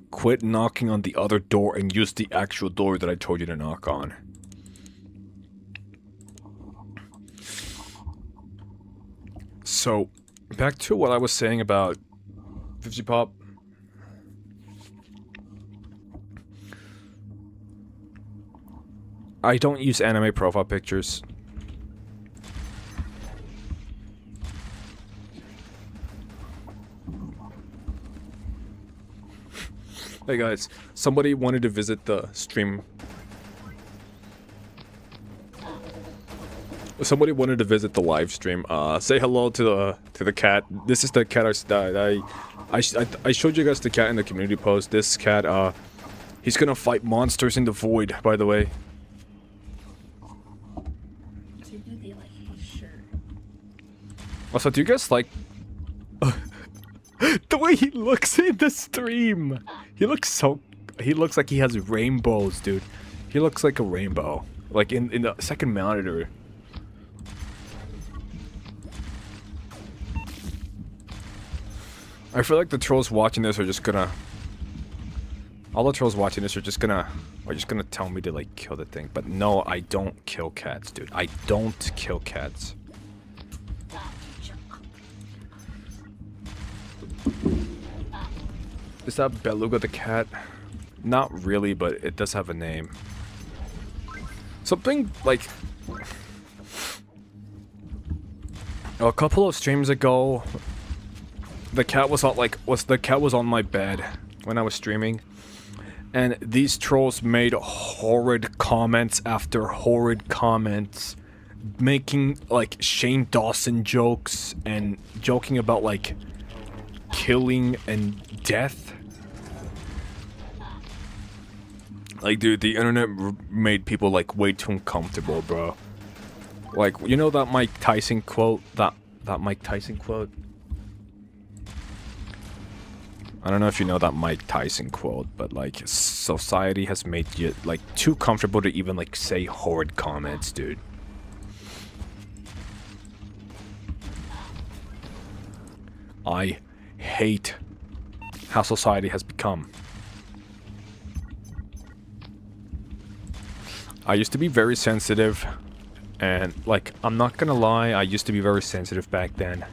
Quit knocking on the other door and use the actual door that I told you to knock on. So, back to what I was saying about 50 Pop. I don't use anime profile pictures. Hey guys, somebody wanted to visit the stream. Somebody wanted to visit the live stream. Say hello to the cat. This is the cat I showed you guys the cat in the community post. This cat, he's gonna fight monsters in the void, by the way. Also, do you guys like the way he looks in the stream? He looks like he has rainbows, dude. He looks like a rainbow. Like in the second monitor. I feel like the trolls watching this are just gonna... All the trolls watching this are just gonna tell me to like kill the thing. But no, I don't kill cats, dude. I don't kill cats. Is that Beluga the cat? Not really, but it does have a name. Something like... A couple of streams ago, the cat was on my bed when I was streaming. And these trolls made horrid comments after horrid comments, making like Shane Dawson jokes and joking about like killing and death. Like, dude, the internet made people like way too uncomfortable, bro. Like, you know that Mike Tyson quote? That Mike Tyson quote? I don't know if you know that Mike Tyson quote, but like, society has made you like too comfortable to even like say horrid comments, dude. I hate how society has become. I used to be very sensitive, and like, I'm not gonna lie, I used to be very sensitive back then.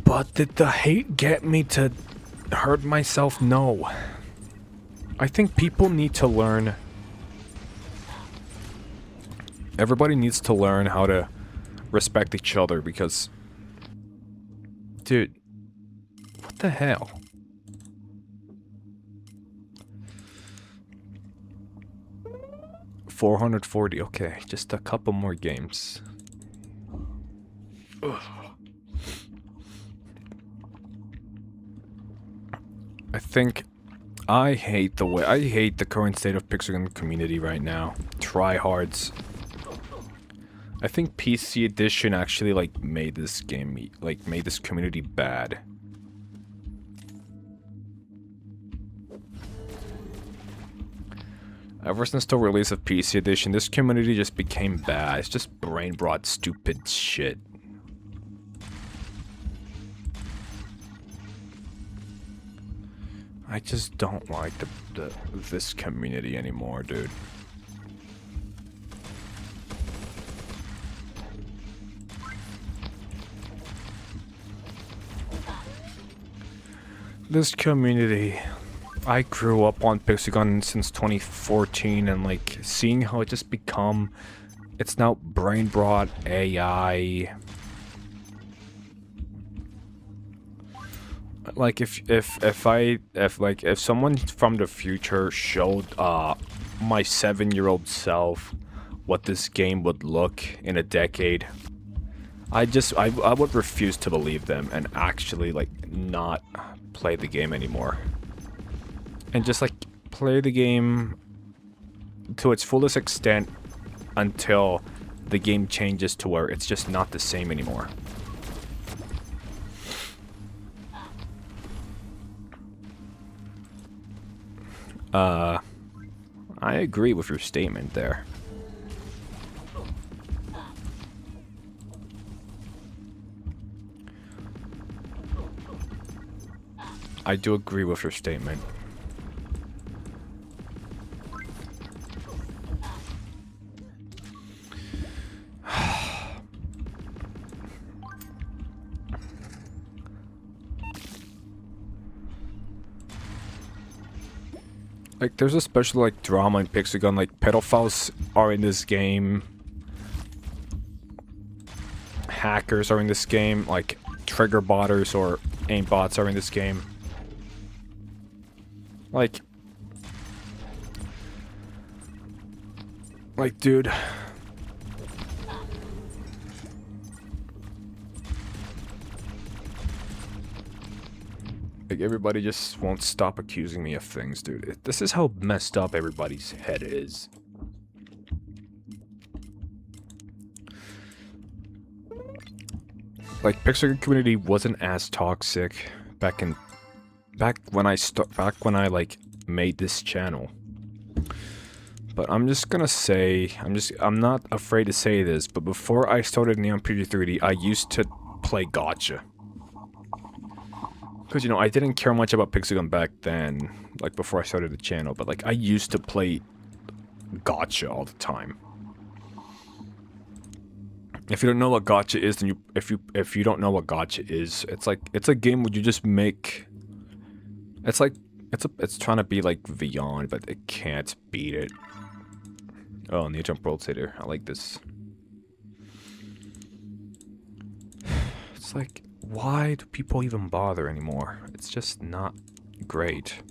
But did the hate get me to hurt myself? No. I think people need to learn. Everybody needs to learn how to respect each other because... Dude, what the hell? $440, okay, just a couple more games. Ugh. I hate the current state of Pixelgun community right now. Tryhards. I think PC Edition actually like made this game, like made this community bad. Ever since the release of PC Edition, this community just became bad. It's just brain-rot stupid shit. I just don't like this community anymore, dude. This community, I grew up on Pixelgun since 2014, and like seeing how it just become, it's now brain-rot AI. Like if someone from the future showed my 7-year-old self what this game would look in a decade, I would refuse to believe them and actually like not play the game anymore. And just like play the game to its fullest extent until the game changes to where it's just not the same anymore. I agree with your statement there. I do agree with your statement. Like, there's a special, like, drama in Pixagon, like, pedophiles are in this game. Hackers are in this game, like, trigger botters or aimbots are in this game. Like, dude. Like, everybody just won't stop accusing me of things, dude. This is how messed up everybody's head is. Like, Pixagon community wasn't as toxic back when I like made this channel. But I'm just gonna say, I'm not afraid to say this, but before I started Neon Preview 3D, I used to play Gacha. Because, you know, I didn't care much about Pixagon back then, like, before I started the channel, but, like, I used to play Gacha all the time. If you don't know what Gacha is, then if you don't know what Gacha is, it's a game where you just make... It's trying to be like Beyond, but it can't beat it. Oh, Neo Jump World City. I like this. It's like, why do people even bother anymore? It's just not great.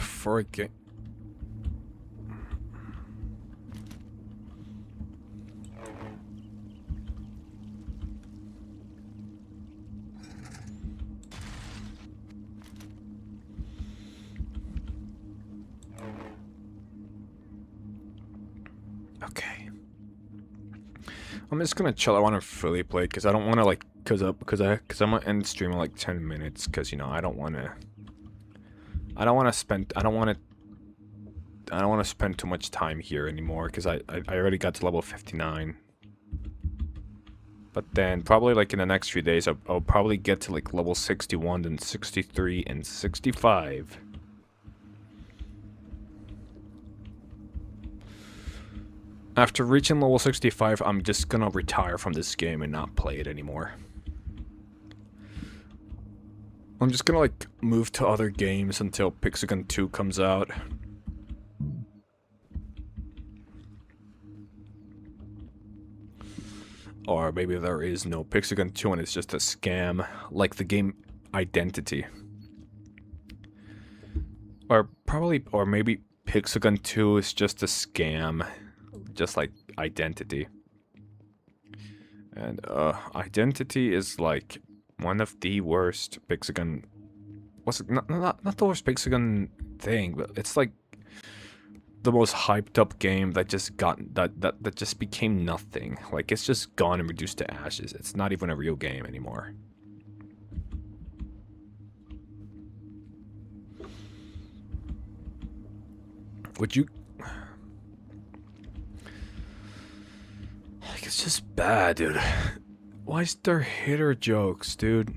For a game. Okay. I'm just gonna chill. I want to fully play because I don't want to like because I'm gonna end the stream in like 10 minutes because, you know, I don't want to spend too much time here anymore because I already got to level 59. But then probably like in the next few days I'll probably get to like level 61, then 63 and 65. After reaching level 65, I'm just gonna retire from this game and not play it anymore. I'm just gonna like move to other games until Pixagon 2 comes out. Or maybe there is no Pixagon 2 and it's just a scam, like the game Identity. Or maybe Pixagon 2 is just a scam, just like Identity. And Identity is like one of the worst Pixagon... Not the worst Pixagon thing, but it's like the most hyped up game that just that just became nothing. Like, it's just gone and reduced to ashes. It's not even a real game anymore. Would you... Like, it's just bad, dude. Why is there hater jokes, dude?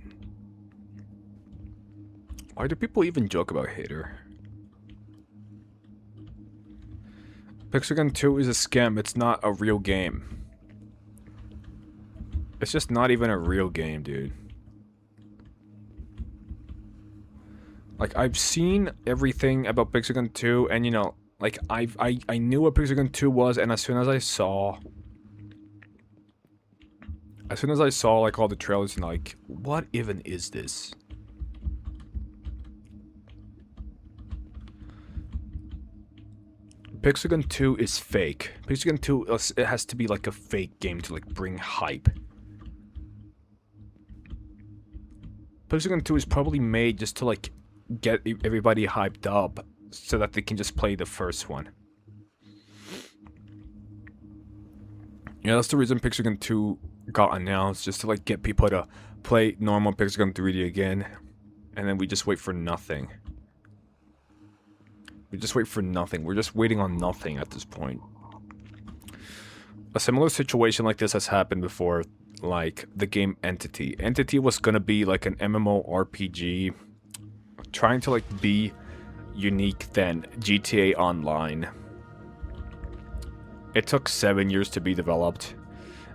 Why do people even joke about hater? Pixagon 2 is a scam. It's not a real game. It's just not even a real game, dude. Like, I've seen everything about Pixagon 2, and, you know, like, I knew what Pixagon 2 was, and as soon as I saw, like, all the trailers, and, like, what even is this? Pixagon 2 is fake. Pixagon 2, it has to be, like, a fake game to, like, bring hype. Pixel 2 is probably made just to like get everybody hyped up so that they can just play the first one. Yeah, that's the reason Pixel 2 got announced, just to like get people to play normal Pixel 3D again. And then we just wait for nothing. We just wait for nothing. We're just waiting on nothing at this point. A similar situation like this has happened before, like the game Entity. Entity was gonna be like an MMORPG, trying to like be unique than GTA Online. It took 7 years to be developed,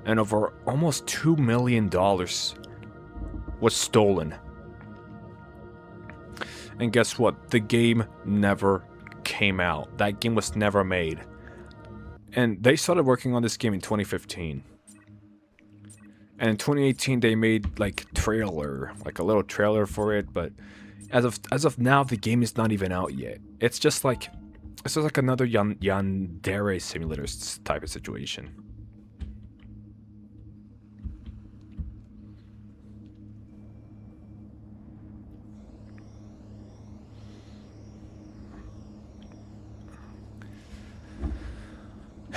and over almost $2 million was stolen. And guess what? The game never came out. That game was never made. And they started working on this game in 2015. And in 2018 they made like a little trailer for it, but as of now the game is not even out yet. It's just like another Yandere simulator type of situation.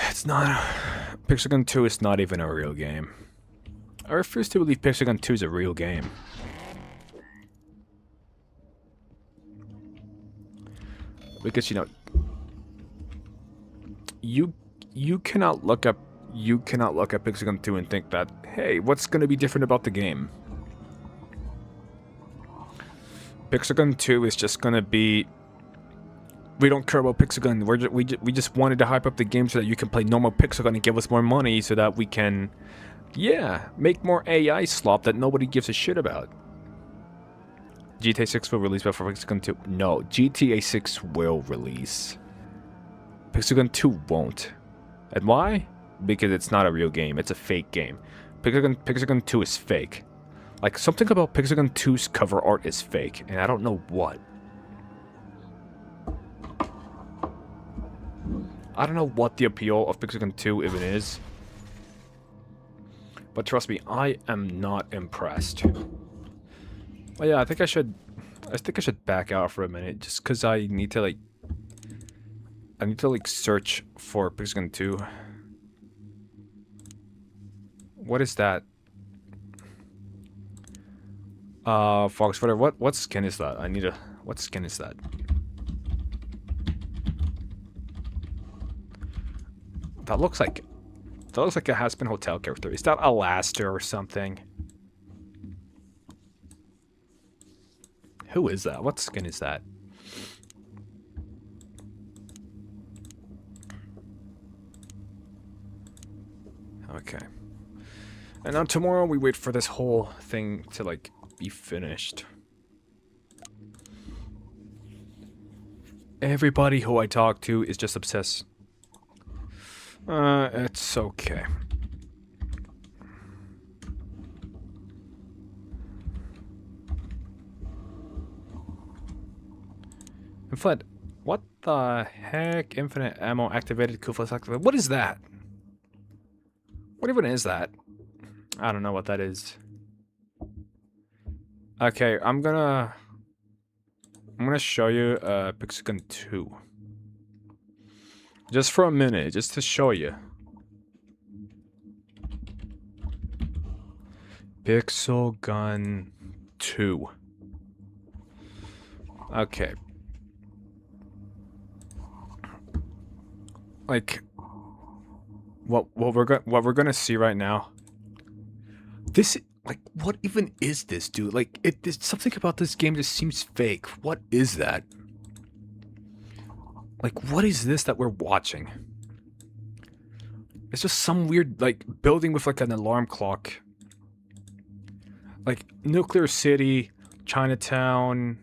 It's not... Pixel 2 is not even a real game. I refuse to believe Pixel 2 is a real game. Because, you know... You cannot look up Pixel 2 and think that, hey, what's gonna be different about the game? Pixel 2 is just gonna be... We don't care about Pixel. We just wanted to hype up the game so that you can play normal Pixel and give us more money so that we can, yeah, make more AI slop that nobody gives a shit about. GTA 6 will release before Pixel 2. No, GTA 6 will release. Pixel 2 won't. And why? Because it's not a real game. It's a fake game. Pixel 2 is fake. Like, something about Pixel 2's cover art is fake, and I don't know what. I don't know what the appeal of Pixel 2 even is. But trust me, I am not impressed. Well, yeah, I think I should back out for a minute, just because I need to search for Pixel 2. What is that? Fox, whatever. What skin is that? What skin is that? That looks like a Hazbin Hotel character. Is that Alastair or something? Who is that? What skin is that? Okay. And now tomorrow we wait for this whole thing to like be finished. Everybody who I talk to is just obsessed. It's okay. Infled, what the heck? Infinite ammo activated, Kuflas activated. What is that? What even is that? I don't know what that is. Okay, I'm gonna show you Pixel 2. Just for a minute, just to show you. Pixel 2. Okay. Like what we're gonna see right now. This, like, what even is this, dude? Like, there's something about this game that seems fake. What is that? Like, what is this that we're watching? It's just some weird, like, building with, like, an alarm clock. Like, Nuclear City, Chinatown,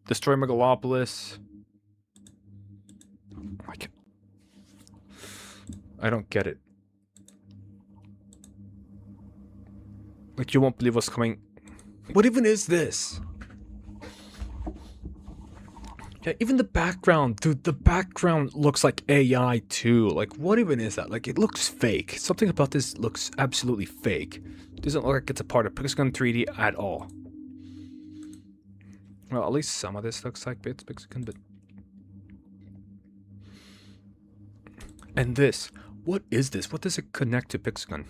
Destroy Megalopolis. Like, I don't get it. Like, you won't believe what's coming. What even is this? Yeah, even the background, dude, the background looks like AI too. Like, what even is that? Like, it looks fake. Something about this looks absolutely fake. Doesn't look like it's a part of Pixel 3D at all. Well, at least some of this looks like it's Pixelgun, but... And this. What is this? What does it connect to Pixelgun?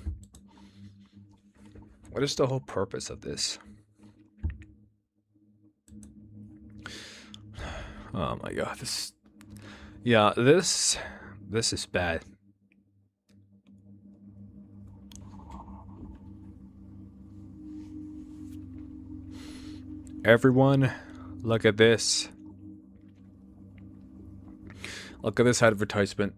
What is the whole purpose of this? Oh my god, this... Yeah, this is bad. Everyone, look at this. Look at this advertisement.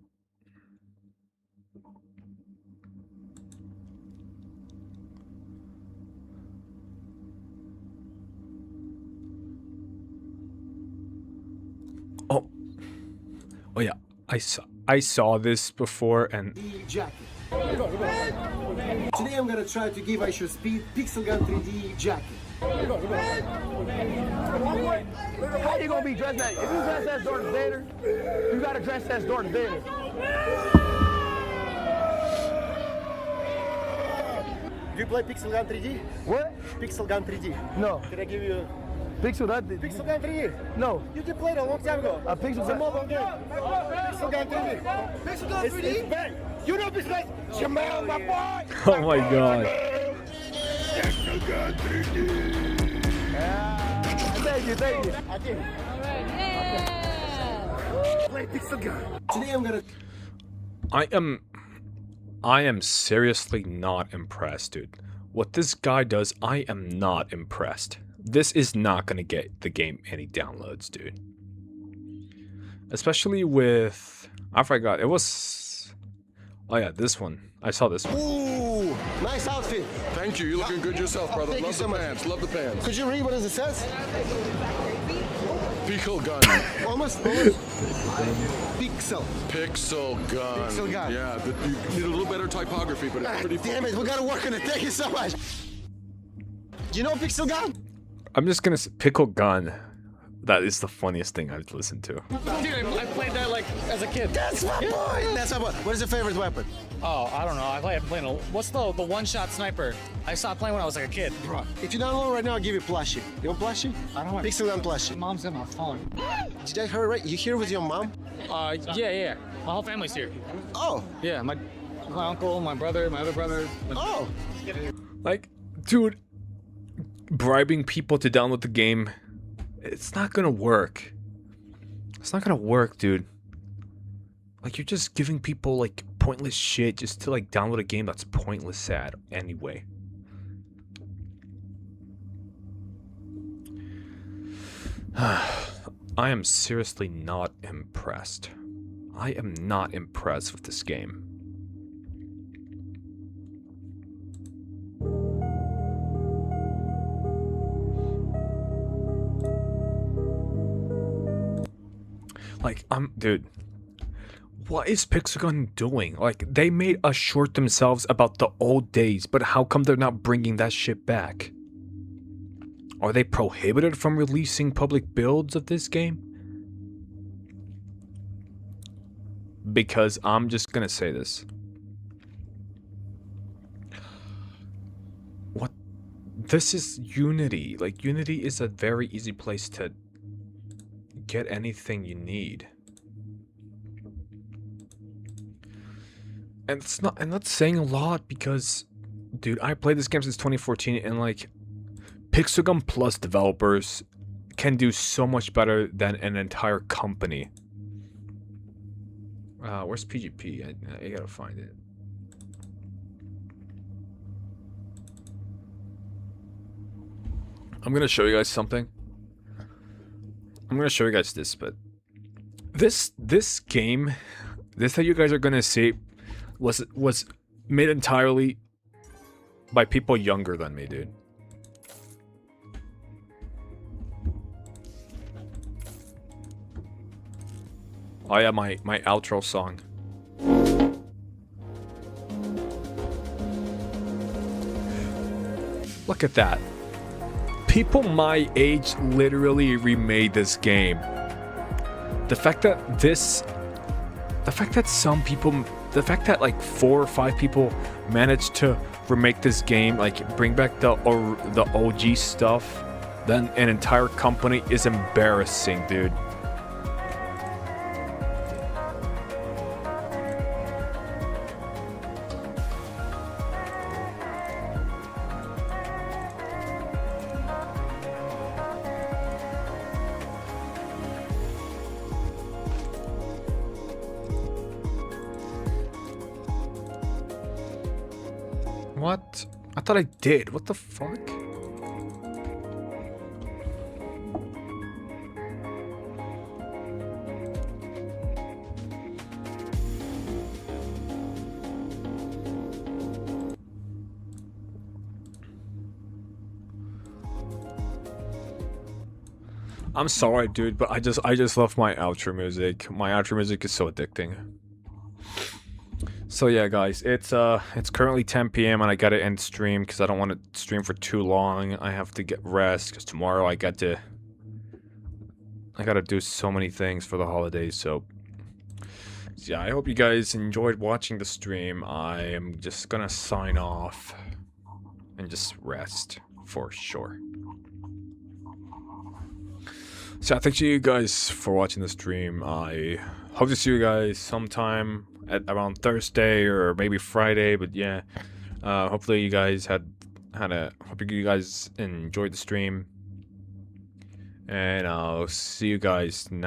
Oh yeah, I saw this before and jacket. Today I'm gonna try to give Aisha Speed Pixelgun 3D jacket. How you gonna be dressed as? If you dress as Darth Vader, you gotta dress as Darth Vader. Do you play Pixelgun 3D? What? Pixelgun 3D. No. Can I give you Pixelgun? Pixelgun 3D? No. You can play it a long time ago. A Pixelgun? It's a mobile game. Pixelgun 3D. Pixelgun 3D? It's bad. You know Pixelgun? Jamal, my boy! oh my god. Pixelgun 3D. Thank you, thank you. I did. Play Pixelgun. Today I'm gonna... I am seriously not impressed, dude. What this guy does, I am not impressed. This is not gonna get the game any downloads, dude. Especially with... I forgot, it was... Oh yeah, this one. I saw this one. Ooh, nice outfit. Thank you. You're looking good yourself, brother. Thank you Love so the much. pants. Love the pants. Could you read what it says? Pixel gun. Almost. Pixel. Pixel gun. Pixel gun. Yeah, you need a little better typography, but it's pretty. Damn it, we gotta work on it. Thank you so much. Do you know Pixelgun? I'm just gonna say, Pickle Gun. That is the funniest thing I've listened to. Dude, I played that like as a kid. That's my boy. That's my boy. What is your favorite weapon? Oh, I don't know. I've been playing what's the one-shot sniper? I stopped playing when I was like a kid. Bro, if you download right now, I'll give you plushie. You want plushie? I don't want Pixelgun plushie. Mom's in my phone. Did I hear right? You here with your mom? Yeah. My whole family's here. Oh. Yeah, my uncle, my brother, my other brother. Oh. Like, dude, bribing people to download the game, it's not gonna work. It's not gonna work, dude. Like, you're just giving people, like, pointless shit just to, like, download a game that's pointless sad anyway. I am seriously not impressed. I am not impressed with this game. Like, dude, what is Pixelgun doing? Like, they made a short themselves about the old days, but how come they're not bringing that shit back? Are they prohibited from releasing public builds of this game? Because I'm just gonna say this. What? This is Unity. Like, Unity is a very easy place to get anything you need. And it's not, and that's saying a lot because, dude, I played this game since 2014 and like, Pixelgun Plus developers can do so much better than an entire company. Where's PGP? I gotta find it. I'm gonna show you guys something. I'm gonna show you guys this, but this game, this that you guys are gonna see, was made entirely by people younger than me, dude. Oh yeah, my outro song. Look at that. People my age literally remade this game. The fact that some people, the fact that like 4 or 5 people managed to remake this game, like bring back the OG stuff, then an entire company is embarrassing, dude. What? I thought I did. What the fuck? I'm sorry, dude, but I just love my outro music. My outro music is so addicting. So yeah, guys, it's currently 10 p.m. and I gotta end stream because I don't want to stream for too long. I have to get rest because tomorrow I gotta do so many things for the holidays. So yeah, I hope you guys enjoyed watching the stream. I am just gonna sign off and just rest for sure. So thank you guys for watching the stream. I hope to see you guys sometime at around Thursday or maybe Friday. But yeah, hopefully you guys hope you guys enjoyed the stream, and I'll see you guys next.